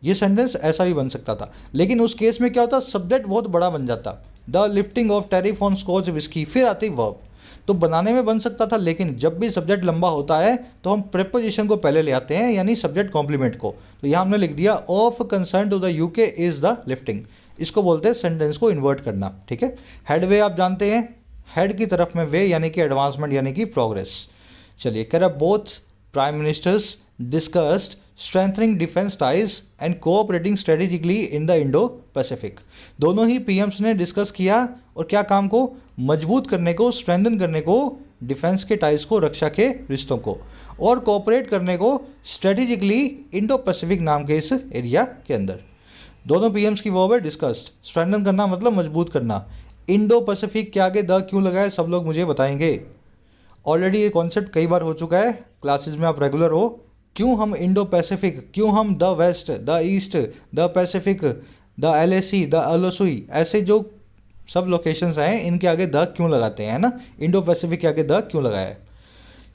ये सेंटेंस ऐसा भी बन सकता था, लेकिन उस केस में क्या होता? सब्जेक्ट बहुत बड़ा बन जाता, the lifting of tariff on Scotch whisky, फिर आती वर्ब। तो बनाने में बन सकता था, लेकिन जब भी सब्जेक्ट लंबा होता है तो हम प्रेपोजिशन को पहले ले आते हैं, यानी सब्जेक्ट कॉम्प्लीमेंट को। तो यहाँ हमने लिख दिया of concern to the UK is the lifting. इसको बोलते हैं सेंटेंस को इन्वर्ट करना, ठीक है। हेड वे आप जानते हैं, हेड की तरफ में वे यानी कि एडवांसमेंट यानी कि प्रोग्रेस। चलिए कह रहा both prime ministers discussed strengthening defence ties and cooperating strategically in the Indo Pacific. दोनों ही पीएम्स ने डिस्कस किया और क्या काम को? मजबूत करने को, स्ट्रेंथन करने को डिफेंस के टाइज को, रक्षा के रिश्तों को, और कोऑपरेट करने को स्ट्रेटेजिकली इंडो पैसिफिक नाम के इस एरिया के अंदर। दोनों पीएम्स की वर्ब है डिस्कस्ड। स्ट्रेंथन करना मतलब मजबूत करना। इंडो पैसिफिक के आगे द क्यों लगाए, सब लोग मुझे बताएंगे। ऑलरेडी ये कॉन्सेप्ट कई बार हो चुका है, क्लासेस में आप रेगुलर हो। क्यों हम इंडो पैसिफिक, क्यों हम the west, the east, the Pacific, the LAC, the अलोसुई, ऐसे जो सब लोकेशंस हैं इनके आगे द क्यों लगाते हैं ना, इंडो पैसिफिक के आगे द क्यों लगाया है।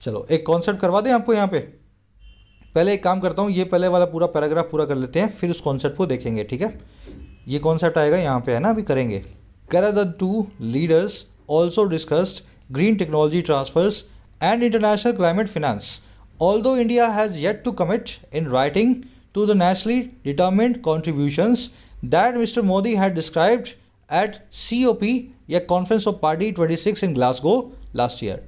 चलो एक कॉन्सेप्ट करवा दें आपको यहाँ पे। पहले एक काम करता हूँ, ये पहले वाला पूरा पैराग्राफ पूरा कर लेते हैं, फिर उस कॉन्सेप्ट को देखेंगे, ठीक है। ये कॉन्सेप्ट आएगा यहाँ पे, है ना, अभी करेंगे। कह the two leaders also discussed green technology transfers and international climate finance, although India has yet to commit in writing to the nationally determined contributions that Mr. Modi had described at COP या Conference of Party 26 in Glasgow last year।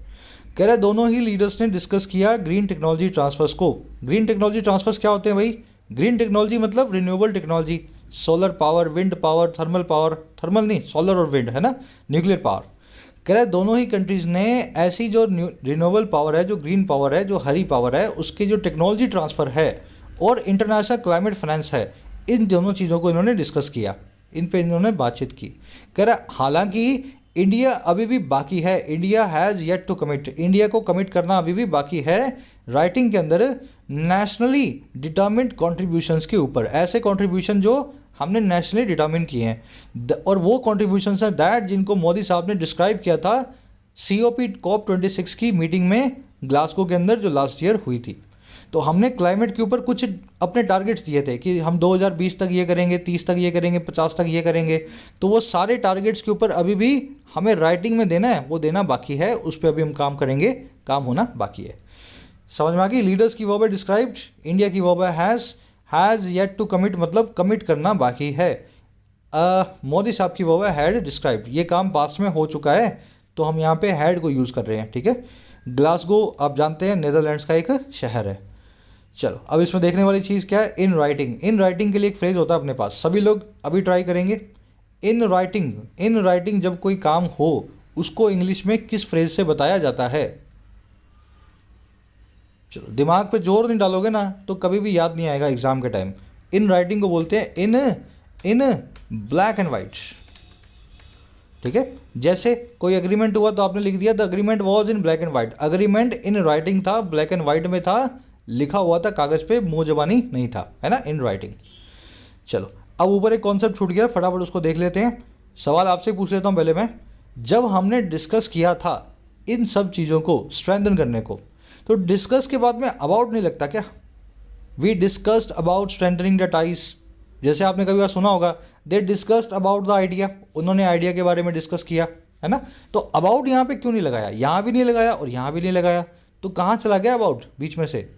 कह रहे दोनों ही लीडर्स ने डिस्कस किया ग्रीन टेक्नोलॉजी ट्रांसफर्स को। ग्रीन टेक्नोलॉजी ट्रांसफर्स क्या होते हैं भाई? ग्रीन टेक्नोलॉजी मतलब renewable technology, solar power, wind power, thermal power, thermal नहीं सोलर और विंड, है ना, न्यूक्लियर पावर। कह रहे दोनों ही कंट्रीज़ ने ऐसी जो रिन्यूएबल पावर है, जो ग्रीन पावर है, जो हरी पावर है, उसकी जो टेक्नोलॉजी ट्रांसफ़र है और इंटरनेशनल क्लाइमेट फाइनेंस है, इन दोनों चीज़ों को इन्होंने डिस्कस किया, इन पे इन्होंने बातचीत की। कह रहा हालांकि इंडिया अभी भी बाकी है, India has yet to commit, India को कमिट करना अभी भी बाकी है राइटिंग के अंदर नेशनली डिटर्मिन्ड कॉन्ट्रीब्यूशंस के ऊपर, ऐसे कॉन्ट्रीब्यूशन जो हमने नेशनली डिटर्मिन किए हैं, और वो कॉन्ट्रीब्यूशंस हैं दैट जिनको मोदी साहब ने डिस्क्राइब किया था COP COP26 की मीटिंग में ग्लासगो के अंदर, जो लास्ट ईयर हुई थी। तो हमने क्लाइमेट के ऊपर कुछ अपने टारगेट्स दिए थे कि हम 2020 तक ये करेंगे, 30 तक ये करेंगे, 50 तक ये करेंगे। तो वो सारे टारगेट्स के ऊपर अभी भी हमें राइटिंग में देना है, वो देना बाकी है, उस पर अभी हम काम करेंगे, काम होना बाकी है। समझ में आ गई? लीडर्स की वर्ब है डिस्क्राइब्ड, इंडिया की वर्ब है हैज़ येट टू कमिट, मतलब कमिट करना बाकी है। मोदी साहब की वर्ब है हैड डिस्क्राइब्ड, ये काम पास्ट में हो चुका है, तो हम यहाँ पे हैड को यूज़ कर रहे हैं, ठीक है। ग्लासगो आप जानते हैं नेदरलैंड्स का एक शहर है। चलो अब इसमें देखने वाली चीज़ क्या है? In writing. इन राइटिंग के लिए एक फ्रेज होता है अपने पास, सभी लोग अभी ट्राई करेंगे। इन राइटिंग, इन राइटिंग जब कोई काम हो उसको इंग्लिश में किस फ्रेज से बताया जाता है? चलो दिमाग पे जोर नहीं डालोगे ना तो कभी भी याद नहीं आएगा एग्जाम के टाइम। इन राइटिंग को बोलते हैं इन ब्लैक एंड वाइट, ठीक है। जैसे कोई एग्रीमेंट हुआ तो आपने लिख दिया the agreement was in black and white, agreement in writing था, ब्लैक एंड वाइट में था, लिखा हुआ था कागज़ पे, मुँह जबानी नहीं था, है ना, इन राइटिंग। चलो अब ऊपर एक कॉन्सेप्ट छूट गया, फटाफट उसको देख लेते हैं। सवाल आपसे पूछ लेता हूँ पहले मैं, जब हमने डिस्कस किया था इन सब चीज़ों को स्ट्रेंथन करने को, तो डिस्कस के बाद में अबाउट नहीं लगता क्या? We discussed about strengthening the ties, जैसे आपने कभी बार सुना होगा they discussed about the idea, उन्होंने आइडिया के बारे में डिस्कस किया, है ना। तो अबाउट यहाँ पे क्यों नहीं लगाया? यहाँ भी नहीं लगाया और यहाँ भी नहीं लगाया, तो कहाँ चला गया अबाउट बीच में से?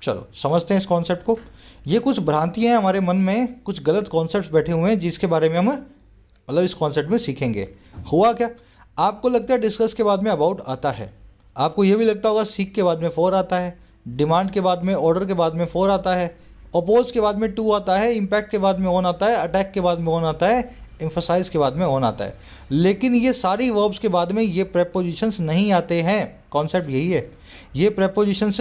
चलो समझते हैं इस कॉन्सेप्ट को। ये कुछ भ्रांतियाँ हैं हमारे मन में, कुछ गलत कॉन्सेप्ट्स बैठे हुए हैं जिसके बारे में हम मतलब इस कॉन्सेप्ट में सीखेंगे। हुआ क्या, आपको लगता है डिस्कस के बाद में अबाउट आता है, आपको ये भी लगता होगा सीख के बाद में फॉर आता है, डिमांड के बाद में, ऑर्डर के बाद में फॉर आता है, अपोज के बाद में टू आता है, इम्पैक्ट के बाद में ऑन आता है, अटैक के बाद में ऑन आता है, एम्फसाइज के बाद में ऑन आता है। लेकिन ये सारी वर्ब्स के बाद में ये प्रेपोजिशंस नहीं आते हैं। कॉन्सेप्ट यही है, ये प्रेपोजिशंस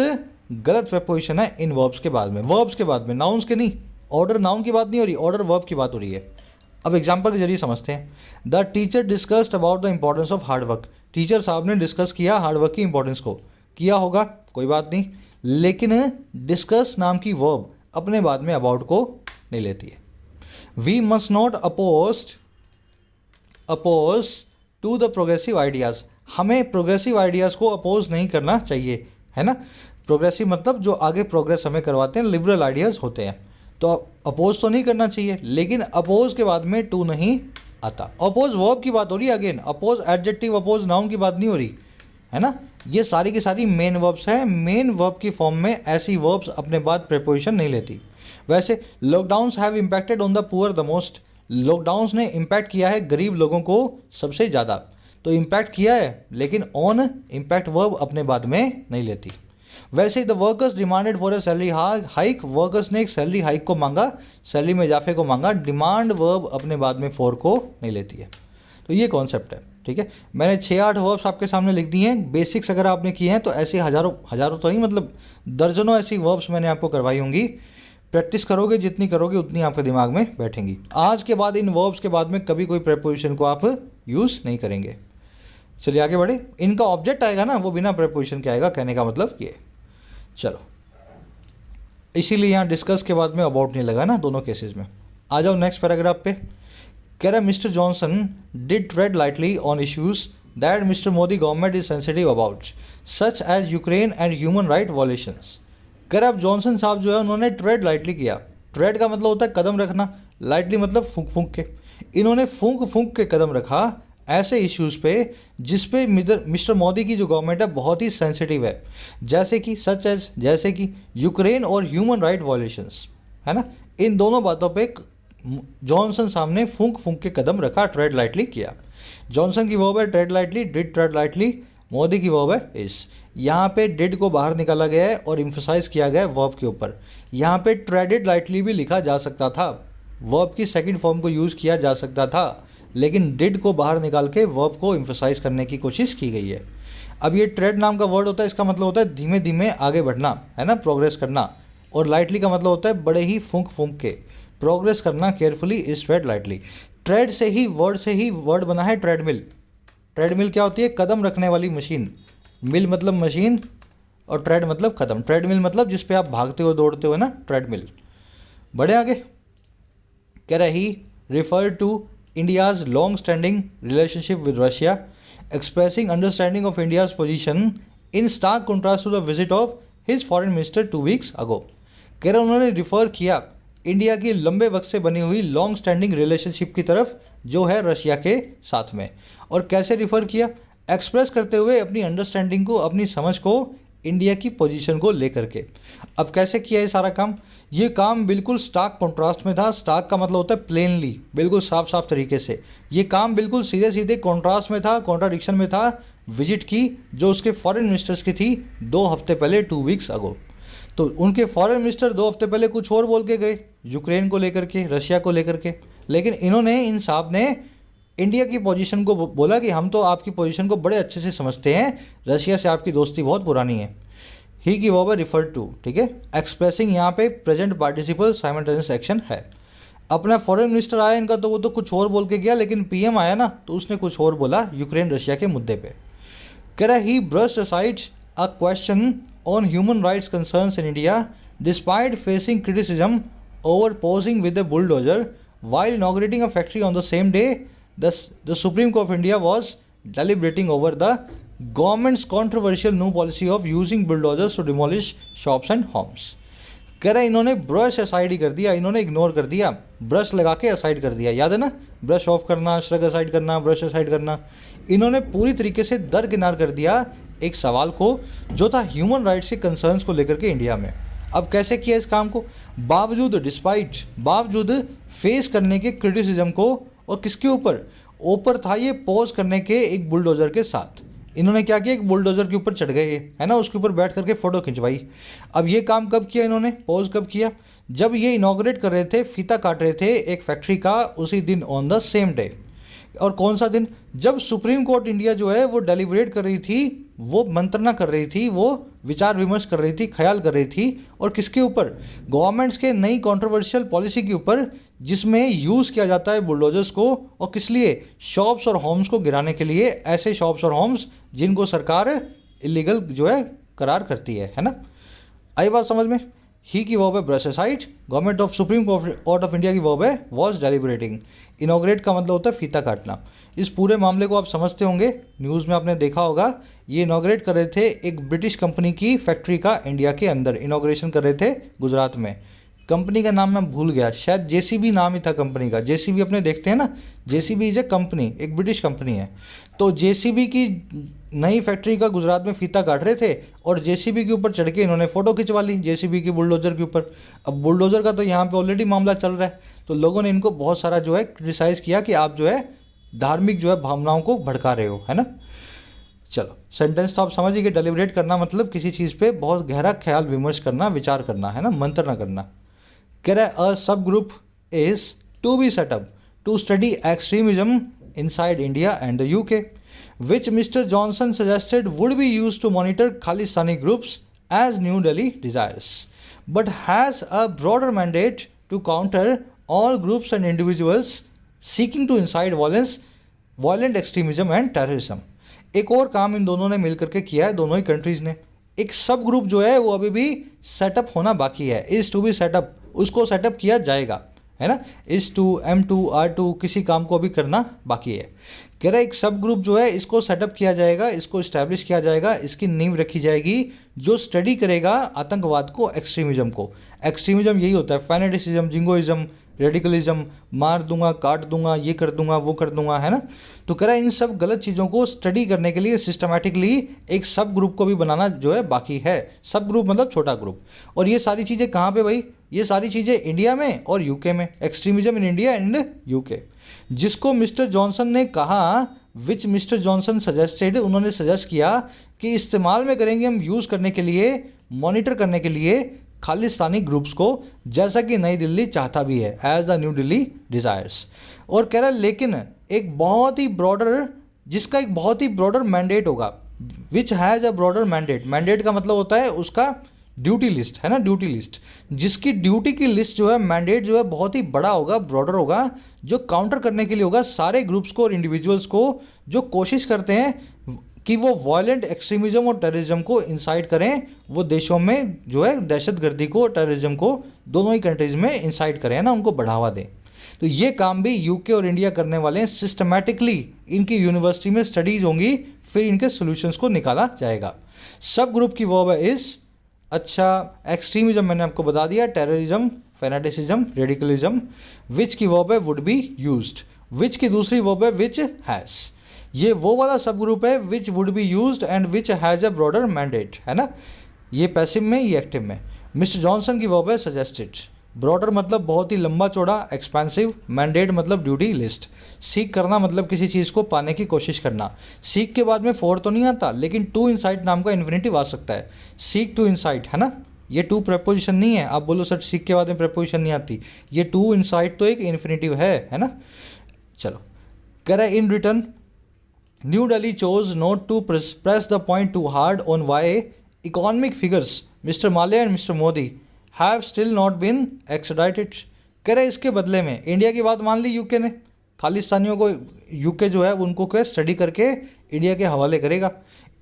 गलत प्रेपोजिशन है इन वर्ब्स के बाद में, वर्ब्स के बाद में, नाउन्स के नहीं। ऑर्डर नाउन की बात नहीं हो रही, ऑर्डर वर्ब की बात हो रही है। अब एग्जाम्पल के जरिए समझते हैं। The teacher discussed about the importance of hard work, teacher साहब ने डिस्कस किया हार्ड वर्क की इंपॉर्टेंस को, किया होगा कोई बात नहीं, लेकिन डिस्कस नाम की वर्ब अपने बाद में अबाउट को नहीं लेती है। We must not oppose to the progressive ideas, हमें प्रोग्रेसिव आइडियाज़ को अपोज नहीं करना चाहिए, है ना। प्रोग्रेसिव मतलब जो आगे प्रोग्रेस हमें करवाते हैं, लिबरल आइडियाज़ होते हैं, तो अपोज तो नहीं करना चाहिए, लेकिन अपोज के बाद में टू नहीं आता। अपोज वर्ब की बात हो रही है, again oppose adjective, oppose noun की बात नहीं हो रही, है ना। ये सारी की सारी मेन वर्ब्स हैं, मेन वर्ब की फॉर्म में ऐसी वर्ब्स अपने बाद प्रेपोजिशन नहीं लेती। वैसे lockdowns have impacted on the poor the most, lockdowns ने इम्पैक्ट किया है गरीब लोगों को सबसे ज़्यादा, तो इम्पैक्ट किया है, लेकिन ऑन इम्पैक्ट वर्ब अपने बाद में नहीं लेती। वैसे the workers demanded for a salary hike, workers ने एक सैलरी हाइक को मांगा, सैलरी में इजाफे को मांगा, डिमांड वर्ब अपने बाद में फॉर को नहीं लेती है। तो ये कॉन्सेप्ट है, ठीक है। मैंने 6-8 वर्ब्स आपके सामने लिख दिए हैं, बेसिक्स अगर आपने किए हैं तो ऐसे हज़ारों तो नहीं, मतलब दर्जनों ऐसी वर्ब्स मैंने आपको करवाई होंगी। प्रैक्टिस करोगे जितनी करोगे उतनी आपके दिमाग में बैठेंगी। आज के बाद इन वर्ब्स के बाद में कभी कोई प्रेपोजिशन को आप यूज़ नहीं करेंगे। चलिए आगे बढ़े। इनका ऑब्जेक्ट आएगा ना, वो बिना प्रेपोजिशन के आएगा, कहने का मतलब ये। चलो इसीलिए यहाँ डिस्कस के बाद में अबाउट नहीं लगा ना दोनों केसेस में। आ जाओ नेक्स्ट पैराग्राफ पे। कह रहा Mr Johnson did tread lightly on issues that Mr Modi government is sensitive about such as Ukraine and human right violations. अगर अब जॉनसन साहब जो है उन्होंने ट्रेड लाइटली किया। ट्रेड का मतलब होता है कदम रखना, लाइटली मतलब फूंक फूंक के। इन्होंने फूंक फूंक के कदम रखा ऐसे इश्यूज़ पे जिस पे मिस्टर मोदी की जो गवर्नमेंट है बहुत ही सेंसिटिव है, जैसे कि सच एज जैसे कि यूक्रेन और ह्यूमन राइट वॉलेशंस, है ना। इन दोनों बातों पे जॉनसन साहब ने फूंक फूंक के कदम रखा, ट्रेड लाइटली किया। जॉनसन की वर्ब है trade lightly, did tread lightly. Modi की वर्ब है इज। यहाँ पे डिड को बाहर निकाला गया है और इम्फोसाइज किया गया है वर्ब के ऊपर। यहाँ पे ट्रेडेड लाइटली भी लिखा जा सकता था, वर्ब की सेकंड फॉर्म को यूज़ किया जा सकता था, लेकिन डिड को बाहर निकाल के वर्ब को इम्फोसाइज करने की कोशिश की गई है। अब ये ट्रेड नाम का वर्ड होता है, इसका मतलब होता है धीमे धीमे आगे बढ़ना, है ना, प्रोग्रेस करना। और लाइटली का मतलब होता है बड़े ही फूंक फूंक के प्रोग्रेस करना, carefully is trade lightly. Trade से ही वर्ड बना है ट्रेडमिल। ट्रेडमिल क्या होती है? कदम रखने वाली मशीन। मिल मतलब मशीन और ट्रेड मतलब कदम। ट्रेडमिल मतलब जिस पे आप भागते हो दौड़ते हो ना, ट्रेडमिल। बढ़े आगे। कह रहा he refer to India's long standing relationship with Russia, expressing understanding of India's position in stark contrast to the visit of his foreign minister 2 weeks ago. कह रहा उन्होंने रिफ़र किया इंडिया की लंबे वक्त से बनी हुई लॉन्ग स्टैंडिंग रिलेशनशिप की तरफ जो है रशिया के साथ में। और कैसे रिफ़र किया? एक्सप्रेस करते हुए अपनी अंडरस्टैंडिंग को, अपनी समझ को इंडिया की पोजीशन को लेकर के। अब कैसे किया ये सारा काम? ये काम बिल्कुल स्टार्क कॉन्ट्रास्ट में था। स्टार्क का मतलब होता है प्लेनली, बिल्कुल साफ साफ तरीके से। ये काम बिल्कुल सीधे सीधे कॉन्ट्रास्ट में था, कॉन्ट्राडिक्शन में था विजिट की जो उसके फॉरेन मिनिस्टर्स की थी 2 हफ्ते पहले, 2 वीक्स अगो। तो उनके फॉरेन मिनिस्टर 2 हफ्ते पहले कुछ और बोल के गए, यूक्रेन को लेकर के, रशिया को लेकर के, लेकिन इन्होंने, इन साहब ने इंडिया की पोजीशन को बोला कि हम तो आपकी पोजीशन को बड़े अच्छे से समझते हैं, रशिया से आपकी दोस्ती बहुत पुरानी है। ही की वर्ब है रिफर टू, ठीक है। एक्सप्रेसिंग यहाँ पे प्रेजेंट पार्टिसिपल साइमल्टेनियस एक्शन है। अपना फॉरेन मिनिस्टर आया इनका तो वो तो कुछ और बोल के गया, लेकिन पीएम आया ना तो उसने कुछ और बोला यूक्रेन रशिया के मुद्दे पे। कह रहा he brushed aside a question on human rights concerns in India despite facing criticism over posing with a bulldozer while inaugurating a factory on the same day. The Supreme Court of India was deliberating over the government's controversial new policy of using bulldozers to demolish shops and homes. कह रहा है इन्होंने ब्रश असाइड ही कर दिया, इन्होंने इग्नोर कर दिया, ब्रश लगा के असाइड कर दिया। याद है ना, ब्रश ऑफ करना, श्रग असाइड करना, ब्रश असाइड करना। इन्होंने पूरी तरीके से दरकिनार कर दिया एक सवाल को जो था ह्यूमन राइट्स के कंसर्न्स को लेकर के इंडिया में। अब कैसे किया इस काम को? बावजूद फेस करने के क्रिटिसिज्म को, और किसके ऊपर था ये पोज करने के एक बुलडोजर के साथ। इन्होंने क्या किया, एक बुलडोजर के ऊपर चढ़ गए, है ना, उसके ऊपर बैठ करके फ़ोटो खिंचवाई। अब ये काम कब किया इन्होंने, पोज कब किया? जब ये इनॉग्रेट कर रहे थे, फीता काट रहे थे एक फैक्ट्री का, उसी दिन ऑन द सेम डे। और कौन सा दिन? जब सुप्रीम कोर्ट इंडिया जो है वो डेलिब्रेट कर रही थी, वो मंत्रणा कर रही थी, वो विचार विमर्श कर रही थी, ख्याल कर रही थी। और किसके ऊपर? गवर्नमेंट्स के नई कंट्रोवर्शियल पॉलिसी के ऊपर, जिसमें यूज़ किया जाता है बुलडोजर्स को। और किस लिए? शॉप्स और होम्स को गिराने के लिए। ऐसे शॉप्स और होम्स जिनको सरकार इलीगल जो है करार करती है ना। आई बात समझ में? ही की वर्ब है brush aside, government of supreme court of India की वर्ब है वॉज डेलिब्रेटिंग। इनॉग्रेट का मतलब होता है फीता काटना। इस पूरे मामले को आप समझते होंगे, न्यूज़ में आपने देखा होगा। ये इनॉग्रेट कर रहे थे एक ब्रिटिश कंपनी की फैक्ट्री का, इंडिया के अंदर इनॉग्रेशन कर रहे थे गुजरात में। कंपनी का नाम मैं भूल गया, शायद जेसीबी नाम ही था कंपनी का। जेसीबी अपने देखते हैं ना, जेसीबी इज ए कंपनी, एक ब्रिटिश कंपनी है। तो जेसीबी की नई फैक्ट्री का गुजरात में फीता काट रहे थे और जेसीबी के ऊपर चढ़ के इन्होंने फ़ोटो खिंचवा ली, जेसीबी के बुलडोजर के ऊपर। अब बुलडोजर का तो यहाँ पे ऑलरेडी मामला चल रहा है, तो लोगों ने इनको बहुत सारा जो है क्रिटिसाइज़ किया कि आप जो है धार्मिक जो है भावनाओं को भड़का रहे हो, है ना। चलो, सेंटेंस तो आप समझ ही गए। डेलिब्रेट करना मतलब किसी चीज़ पे बहुत गहरा ख्याल विमर्श करना, विचार करना, है ना, मंत्रणा करना। कह रहा है a sub group is to be setup to study extremism inside India and the UK, which Mr. Johnson suggested would be used to monitor Khalistani groups as New Delhi desires, but has a broader mandate to counter all groups and individuals seeking to incite violence, violent extremism and terrorism. एक और काम इन दोनों ने मिलकर के किया है, दोनों ही कंट्रीज़ ने। एक सब ग्रुप जो है वो अभी भी सेटअप होना बाकी है, इज़ टू बी सेटअप, उसको सेटअप किया जाएगा। है ना। is2 m2 r2 किसी काम को अभी करना बाकी है। कह रहा है एक सब ग्रुप जो है इसको सेटअप किया जाएगा, इसको इस्टेब्लिश किया जाएगा, इसकी नींव रखी जाएगी जो स्टडी करेगा आतंकवाद को, एक्सट्रीमिज्म को। एक्सट्रीमिज्म यही होता है, फैनेटिसिज्म, जिंगोइज्म, रेडिकलिज्म, मार दूंगा, काट दूंगा, ये कर दूंगा, वो कर दूंगा, है ना। तो कह रहा है इन सब गलत चीज़ों को स्टडी करने के लिए सिस्टमैटिकली एक सब ग्रुप को भी बनाना जो है बाकी है। सब ग्रुप मतलब छोटा ग्रुप। और ये सारी चीज़ें कहाँ पे भाई, ये सारी चीज़ें इंडिया में और यूके में। Extremism in India and UK, जिसको मिस्टर जॉनसन ने कहा, विच मिस्टर जॉनसन सजेस्टेड, उन्होंने सजेस्ट किया कि इस्तेमाल में करेंगे हम यूज़ करने के लिए, मॉनिटर करने के लिए खालिस्तानी ग्रुप्स को, जैसा कि नई दिल्ली चाहता भी है, as the New Delhi desires. और कह रहा है लेकिन एक बहुत ही ब्रॉडर, जिसका एक बहुत ही ब्रॉडर मैंडेट होगा, which has a broader mandate. Mandate का मतलब होता है उसका ड्यूटी लिस्ट, है ना, ड्यूटी लिस्ट, जिसकी ड्यूटी की लिस्ट जो है, मैंडेट जो है बहुत ही बड़ा होगा, ब्रॉडर होगा, जो काउंटर करने के लिए होगा सारे ग्रुप्स को और इंडिविजुअल्स को जो कोशिश करते हैं कि वो वायलेंट एक्सट्रीमिज्म और टेररिज्म को इंसाइट करें, वो देशों में जो है दहशतगर्दी को, टेररिज्म को दोनों ही कंट्रीज़ में इंसाइट करें, है ना, उनको बढ़ावा दें। तो ये काम भी यूके और इंडिया करने वाले हैं। सिस्टमैटिकली इनकी यूनिवर्सिटी में स्टडीज़ होंगी, फिर इनके सॉल्यूशंस को निकाला जाएगा। सब ग्रुप की वर्ब है इस। अच्छा, एक्सट्रीमिज्म मैंने आपको बता दिया, टेररिज्म, फैनेटिसिज्म, रेडिकलिज्म। विच की वर्ब है वुड बी यूज्ड। विच की दूसरी वर्ब है विच हैज़। ये वो वाला सब ग्रुप है which would be used and which has a broader mandate, है ना। ये पैसिव में, ये एक्टिव में। मिस्टर जॉनसन की वर्ब है सजेस्टेड। ब्रॉडर मतलब बहुत ही लंबा चौड़ा, एक्सपेंसिव। मैंडेट मतलब ड्यूटी लिस्ट। सीख करना मतलब किसी चीज़ को पाने की कोशिश करना। सीख के बाद में फॉर तो नहीं आता, लेकिन टू इनसाइट नाम का इन्फिनेटिव आ सकता है। सीख टू इनसाइट, है ना। ये टू प्रेपोजिशन नहीं है। आप बोलो सर सीख के बाद में प्रेपोजिशन नहीं आती, ये टू इनसाइट तो एक इन्फिनेटिव है ना। चलो, कह रहा है in return new Delhi chose not to press the point too hard on why economic figures Mr. Malia and Mr. Modi have still not been extradited। कह रहे इसके बदले में इंडिया की बात मान ली यूके ने, खालिस्तानियों को यूके जो है उनको क्या स्टडी करके इंडिया के हवाले करेगा।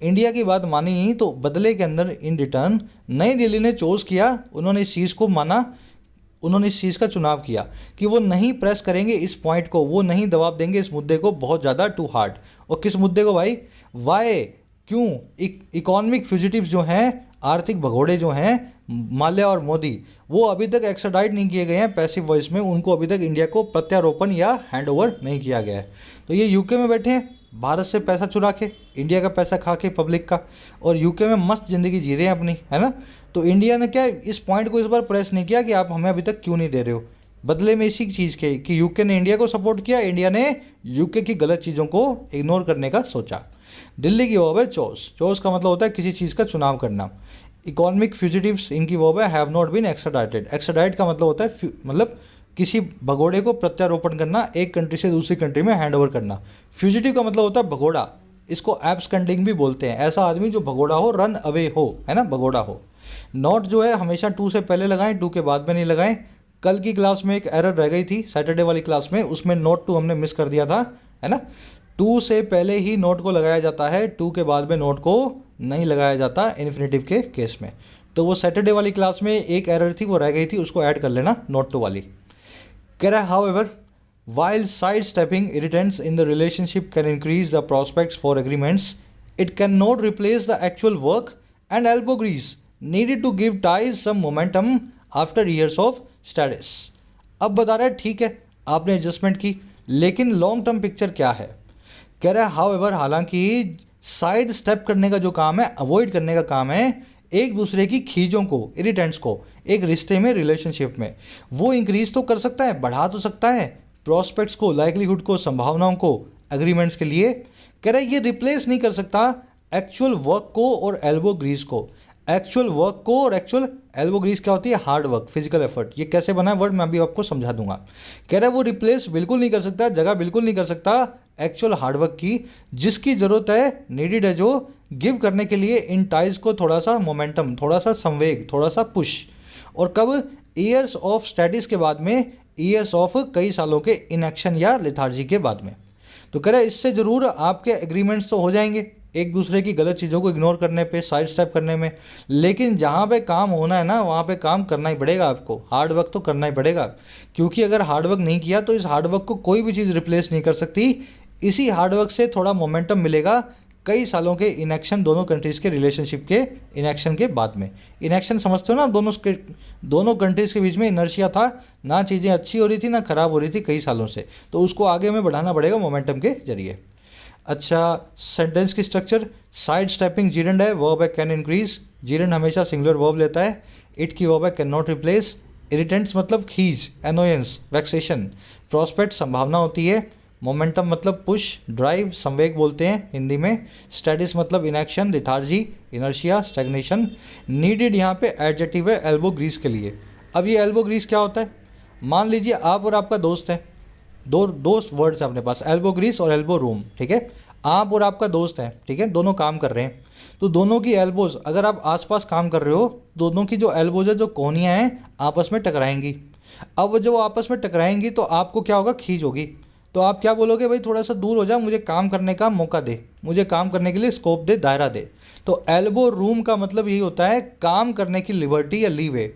इंडिया की बात मानी तो बदले के अंदर इन रिटर्न नई दिल्ली ने चोज किया, उन्होंने इस चीज़ को माना, उन्होंने इस चीज़ का चुनाव किया कि वो नहीं प्रेस करेंगे इस पॉइंट को, वो नहीं दबाव देंगे इस मुद्दे को बहुत ज़्यादा टू हार्ड। और किस मुद्दे को भाई, वाई, क्यों, इकोनॉमिक फ्यूजिटिव्स जो हैं, आर्थिक भगोड़े जो हैं, माल्या और मोदी, वो अभी तक एक्स्ट्राडाइट नहीं किए गए हैं पैसिव वॉइस में, उनको अभी तक इंडिया को प्रत्यारोपण या हैंडओवर नहीं किया गया है। तो ये यूके में बैठे हैं, भारत से पैसा चुरा के, इंडिया का पैसा खा के पब्लिक का, और यूके में मस्त ज़िंदगी जी रहे हैं अपनी, है ना। तो इंडिया ने क्या इस पॉइंट को इस बार प्रेस नहीं किया कि आप हमें अभी तक क्यों नहीं दे रहे हो, बदले में इसी चीज़ के कि यूके ने इंडिया को सपोर्ट किया, इंडिया ने यूके की गलत चीज़ों को इग्नोर करने का सोचा। दिल्ली की वर्ब है चोज का मतलब होता है किसी चीज़ का चुनाव करना। इकोनॉमिक फ्यूजिटिव्स इनकी वर्ब है हैव नॉट बीन एक्स्ट्राडाइटेड। एक्स्ट्राडाइट का मतलब होता है मतलब किसी भगोड़े को प्रत्यारोपण करना, एक कंट्री से दूसरी कंट्री में हैंड ओवर करना। फ्यूजिटिव का मतलब होता है भगोड़ा, इसको एब्सकंडिंग भी बोलते हैं, ऐसा आदमी जो भगोड़ा हो, रन अवे हो, है ना, भगोड़ा हो। नॉट जो है हमेशा टू से पहले लगाएं, टू के बाद में नहीं लगाएं। कल की क्लास में एक एरर रह गई थी, सैटरडे वाली क्लास में, उसमें नोट टू हमने मिस कर दिया था, है ना। टू से पहले ही नोट को लगाया जाता है, टू के बाद में नोट को नहीं लगाया जाता इन्फिनेटिव के केस में। तो वो सैटरडे वाली क्लास में एक एरर थी, वो रह गई थी, उसको ऐड कर लेना नोट टू वाली। कह रहा है however while sidestepping irritants in the relationship can increase the prospects for agreements, it cannot replace the actual work and elbow grease needed to give ties some momentum after years of status। अब बता रहा है ठीक है आपने एडजस्टमेंट की, लेकिन लॉन्ग टर्म पिक्चर क्या है। कह रहा है हाउएवर हालांकि साइड स्टेप करने का जो काम है, अवॉइड करने का काम है, एक दूसरे की खींचों को, इरिटेंट्स को एक रिश्ते में, रिलेशनशिप में, वो इंक्रीज तो कर सकता है, बढ़ा तो सकता है प्रॉस्पेक्ट्स को, लाइकलीहुड को, संभावनाओं को एग्रीमेंट्स के लिए। कह रहा है ये रिप्लेस नहीं कर सकता एक्चुअल वर्क को और एल्बो ग्रीस को। एक्चुअल वर्क को और एक्चुअल एल्बो ग्रीस क्या होती है, हार्ड वर्क, फिजिकल एफर्ट। ये कैसे बना है वर्ड मैं अभी आपको समझा दूंगा। कह रहा है वो रिप्लेस बिल्कुल नहीं कर सकता, जगह बिल्कुल नहीं कर सकता एक्चुअल हार्डवर्क की, जिसकी ज़रूरत है, नीडिड है, जो गिव करने के लिए इन टाइज को थोड़ा सा मोमेंटम, थोड़ा सा संवेग, थोड़ा सा पुश। और कब, ईयर्स ऑफ स्टडीज़ के बाद में, ईयर्स ऑफ कई सालों के इनएक्शन या लेथार्जी के बाद में। तो कह रहे इससे ज़रूर आपके एग्रीमेंट्स तो हो जाएंगे, एक दूसरे की गलत चीज़ों को इग्नोर करने पे, साइड स्टेप करने में। लेकिन जहाँ पे काम होना है ना, वहाँ पे काम करना ही पड़ेगा आपको, हार्ड वर्क तो करना ही पड़ेगा। क्योंकि अगर हार्ड वर्क नहीं किया तो इस हार्ड वर्क को कोई भी चीज़ रिप्लेस नहीं कर सकती। इसी हार्ड वर्क से थोड़ा मोमेंटम मिलेगा कई सालों के इनएक्शन, दोनों कंट्रीज़ के रिलेशनशिप के इनएक्शन के बाद में। इनएक्शन समझते हो ना, दोनों कंट्रीज़ के बीच में इनर्शिया था, ना चीज़ें अच्छी हो रही थी ना ख़राब हो रही थी कई सालों से, तो उसको आगे हमें बढ़ाना पड़ेगा मोमेंटम के जरिए। अच्छा, सेंटेंस की स्ट्रक्चर, साइड स्टेपिंग जीरेंड है, वर्ब है कैन इंक्रीज। जीरेंड हमेशा सिंगुलर वर्ब लेता है। इट की वर्ब है कैन नॉट रिप्लेस। इरिटेंट्स मतलब खीज, एनोयंस, वैक्सेशन। प्रोस्पेक्ट संभावना होती है। मोमेंटम मतलब पुश, ड्राइव, संवेग बोलते हैं हिंदी में। स्टेटिस मतलब inaction, lethargy, inertia, stagnation. Needed यहाँ पे एडजेक्टिव है एल्बो ग्रीस के लिए। अब ये एल्बो ग्रीस क्या होता है? मान लीजिए आप और आपका दोस्त है, दो दोस्त वर्ड्स है अपने पास, एल्बो ग्रीस और एल्बो रूम, ठीक है। आप और आपका दोस्त है, ठीक है, दोनों काम कर रहे हैं। तो दोनों की एल्बोज, अगर आप आसपास काम कर रहे हो, दोनों की जो एल्बोज है, जो कोहनियाँ हैं, आपस में टकराएंगी। अब जब वो आपस में टकराएंगी तो आपको क्या होगा? खींच होगी। तो आप क्या बोलोगे? भाई थोड़ा सा दूर हो जा, मुझे काम करने का मौका दे, मुझे काम करने के लिए स्कोप दे, दायरा दे। तो एल्बो रूम का मतलब यही होता है, काम करने की लिबर्टी या लीवे।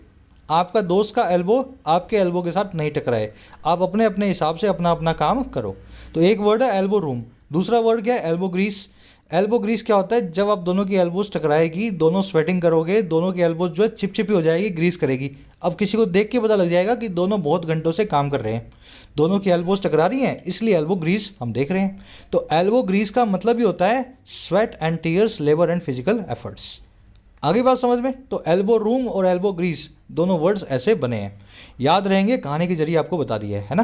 आपका दोस्त का एल्बो आपके एल्बो के साथ नहीं टकराए, आप अपने अपने हिसाब से अपना अपना काम करो। तो एक वर्ड है एल्बो रूम। दूसरा वर्ड क्या है? Elbow grease. एल्बो ग्रीस क्या होता है? जब आप दोनों की एल्बोज टकराएगी, दोनों स्वेटिंग करोगे, दोनों की एल्बोज जो है चिपचिपी हो जाएगी, ग्रीस करेगी। अब किसी को देख के पता लग जाएगा कि दोनों बहुत घंटों से काम कर रहे हैं, दोनों की एल्बोज टकरा रही हैं, इसलिए एल्बो ग्रीस हम देख रहे हैं। तो एल्बो ग्रीस का मतलब ही होता है sweat and tears, labour and physical efforts. आगे बात समझ में? तो एल्बो रूम और एल्बो ग्रीस दोनों वर्ड्स ऐसे बने हैं, याद रहेंगे, कहानी के जरिए आपको बता दिया है ना।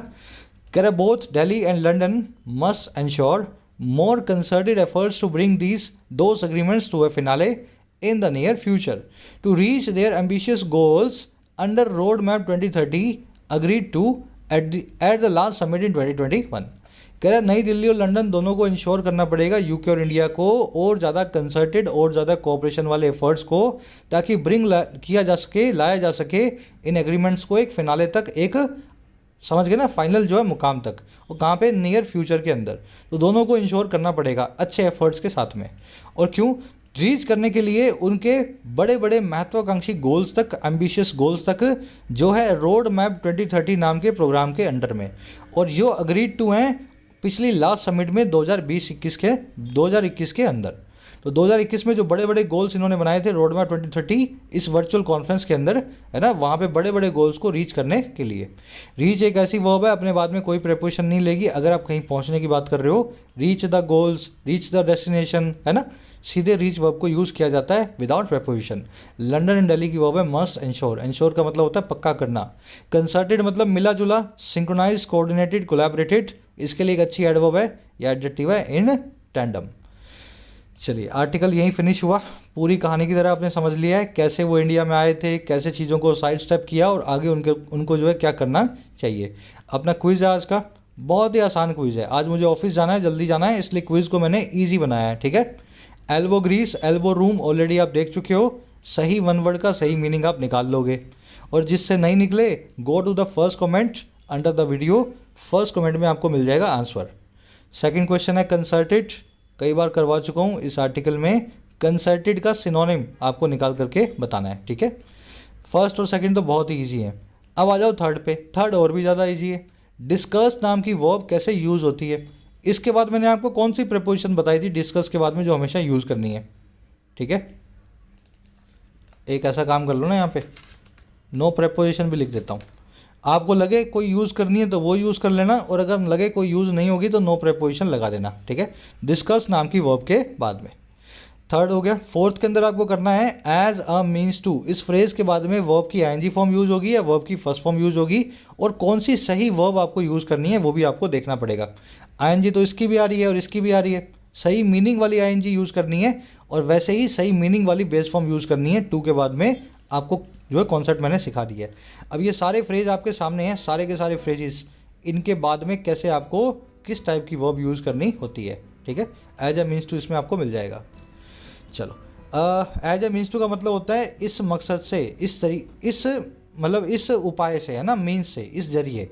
कह रहे both Delhi and London must ensure more concerted efforts to bring those agreements to a finale in the near future to reach their ambitious goals under Roadmap 2030 agreed to at the last summit in 2021। कह रहा नई दिल्ली और लंदन दोनों को इंश्योर करना पड़ेगा, यूके और इंडिया को, और ज़्यादा कंसर्टेड और ज़्यादा कोऑपरेशन वाले एफर्ट्स को, ताकि किया जा सके, लाया जा सके इन एग्रीमेंट्स को एक फिनाले तक, एक समझ गए ना, फाइनल जो है मुकाम तक, वो कहाँ पे? नियर फ्यूचर के अंदर। तो दोनों को इंश्योर करना पड़ेगा अच्छे एफर्ट्स के साथ में। और क्यों? रीच करने के लिए उनके बड़े बड़े महत्वाकांक्षी गोल्स तक, एम्बिशियस गोल्स तक, जो है रोड मैप 2030 नाम के प्रोग्राम के अंडर में। और जो अग्रीड टू हैं पिछली लास्ट समिट में 2021 के अंदर। तो 2021 में जो बड़े बड़े गोल्स इन्होंने बनाए थे रोड मैप 2030 इस वर्चुअल कॉन्फ्रेंस के अंदर, है ना, वहाँ पे बड़े बड़े गोल्स को रीच करने के लिए। रीच एक ऐसी वर्ब है, अपने बाद में कोई प्रेपोजिशन नहीं लेगी। अगर आप कहीं पहुँचने की बात कर रहे हो, reach the goals, reach the destination, है ना, सीधे रीच वर्ब को यूज़ किया जाता है without preposition. London and Delhi की वर्ब है मस्ट एंश्योर। एंश्योर का मतलब होता है पक्का करना। कंसर्टेड मतलब मिला जुला, सिंक्रोनाइज, कोऑर्डिनेटेड, कोलैबोरेटेड। इसके लिए एक अच्छी एडवर्ब है या एडजेक्टिव है इन टैंडम। चलिए, आर्टिकल यहीं फिनिश हुआ। पूरी कहानी की तरह आपने समझ लिया है कैसे वो इंडिया में आए थे, कैसे चीज़ों को साइड स्टेप किया और आगे उनको जो है क्या करना चाहिए। अपना क्विज़ है आज का, बहुत ही आसान क्विज़ है। आज मुझे ऑफिस जाना है, जल्दी जाना है, इसलिए क्विज़ को मैंने ईजी बनाया है, ठीक है। Elbow grease, elbow room already आप देख चुके हो। सही वन वर्ड का सही मीनिंग आप निकाल लोगे। और जिससे नहीं निकले, go to the first comment under the video. First comment में आपको मिल जाएगा आंसर। सेकंड क्वेश्चन है कंसर्टेड, कई बार करवा चुका हूँ इस आर्टिकल में। कंसर्टेड का सिनोनिम आपको निकाल करके बताना है, ठीक है। फर्स्ट और सेकंड तो बहुत ही ईजी है। अब आ जाओ थर्ड पे। थर्ड और भी ज़्यादा ईजी है। डिस्कस नाम की वर्ब कैसे यूज़ होती है। इसके बाद मैंने आपको कौन सी प्रीपोजिशन बताई थी डिस्कस के बाद में जो हमेशा यूज़ करनी है, ठीक है। एक ऐसा काम कर लो ना, यहाँ पे नो प्रीपोजिशन भी लिख देता हूँ। आपको लगे कोई यूज़ करनी है तो वो यूज़ कर लेना, और अगर लगे कोई यूज़ नहीं होगी तो नो प्रीपोजिशन लगा देना, ठीक है। डिस्कस नाम की वर्ब के बाद में। थर्ड हो गया। फोर्थ के अंदर आपको करना है एज अ मीन्स टू। इस फ्रेज के बाद में वर्ब की आईएनजी फॉर्म यूज़ होगी या वर्ब की फर्स्ट फॉर्म यूज़ होगी, और कौन सी सही वर्ब आपको यूज़ करनी है वो भी आपको देखना पड़ेगा। आईएनजी तो इसकी भी आ रही है और इसकी भी आ रही है, सही मीनिंग वाली आईएनजी यूज़ करनी है, और वैसे ही सही मीनिंग वाली बेस फॉर्म यूज़ करनी है। टू के बाद में आपको जो है कॉन्सेप्ट मैंने सिखा दिया है। अब ये सारे फ्रेज आपके सामने हैं, सारे के सारे फ्रेजेस, इनके बाद में कैसे आपको किस टाइप की वर्ब यूज़ करनी होती है, ठीक है। एज अ मीन्स टू इसमें आपको मिल जाएगा। चलो, एज अ मीन्स टू का मतलब होता है इस मकसद से, इस उपाय से, है ना, मीन्स से, इस जरिए।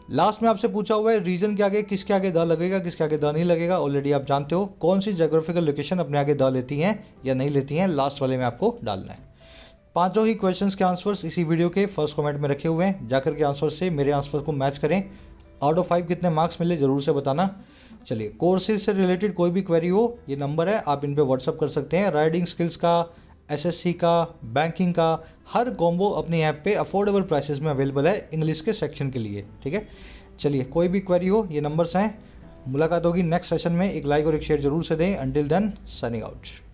लास्ट में आपसे पूछा हुआ है रीजन के आगे किसके आगे द लगेगा, किसके आगे द नहीं लगेगा। ऑलरेडी आप जानते हो कौन सी जोग्राफिकल लोकेशन अपने आगे द लेती हैं या नहीं लेती हैं, लास्ट वाले में आपको डालना है। पांचों ही क्वेश्चंस के आंसर्स इसी वीडियो के फर्स्ट कमेंट में रखे हुए हैं, जाकर के आंसर से मेरे आंसर को मैच करें। आउट ऑफ 5 कितने मार्क्स मिले ज़रूर से बताना। चलिए, कोर्सेज से रिलेटेड कोई भी क्वेरी हो, ये नंबर है, आप इन पे व्हाट्सअप कर सकते हैं। राइडिंग स्किल्स का, एसएससी का, बैंकिंग का, हर कॉम्बो अपनी ऐप पे अफोर्डेबल प्राइसेस में अवेलेबल है इंग्लिश के सेक्शन के लिए, ठीक है। चलिए, कोई भी क्वेरी हो, ये नंबर्स हैं। मुलाकात होगी नेक्स्ट सेशन में। एक लाइक और एक शेयर जरूर से दें। Until then, signing out.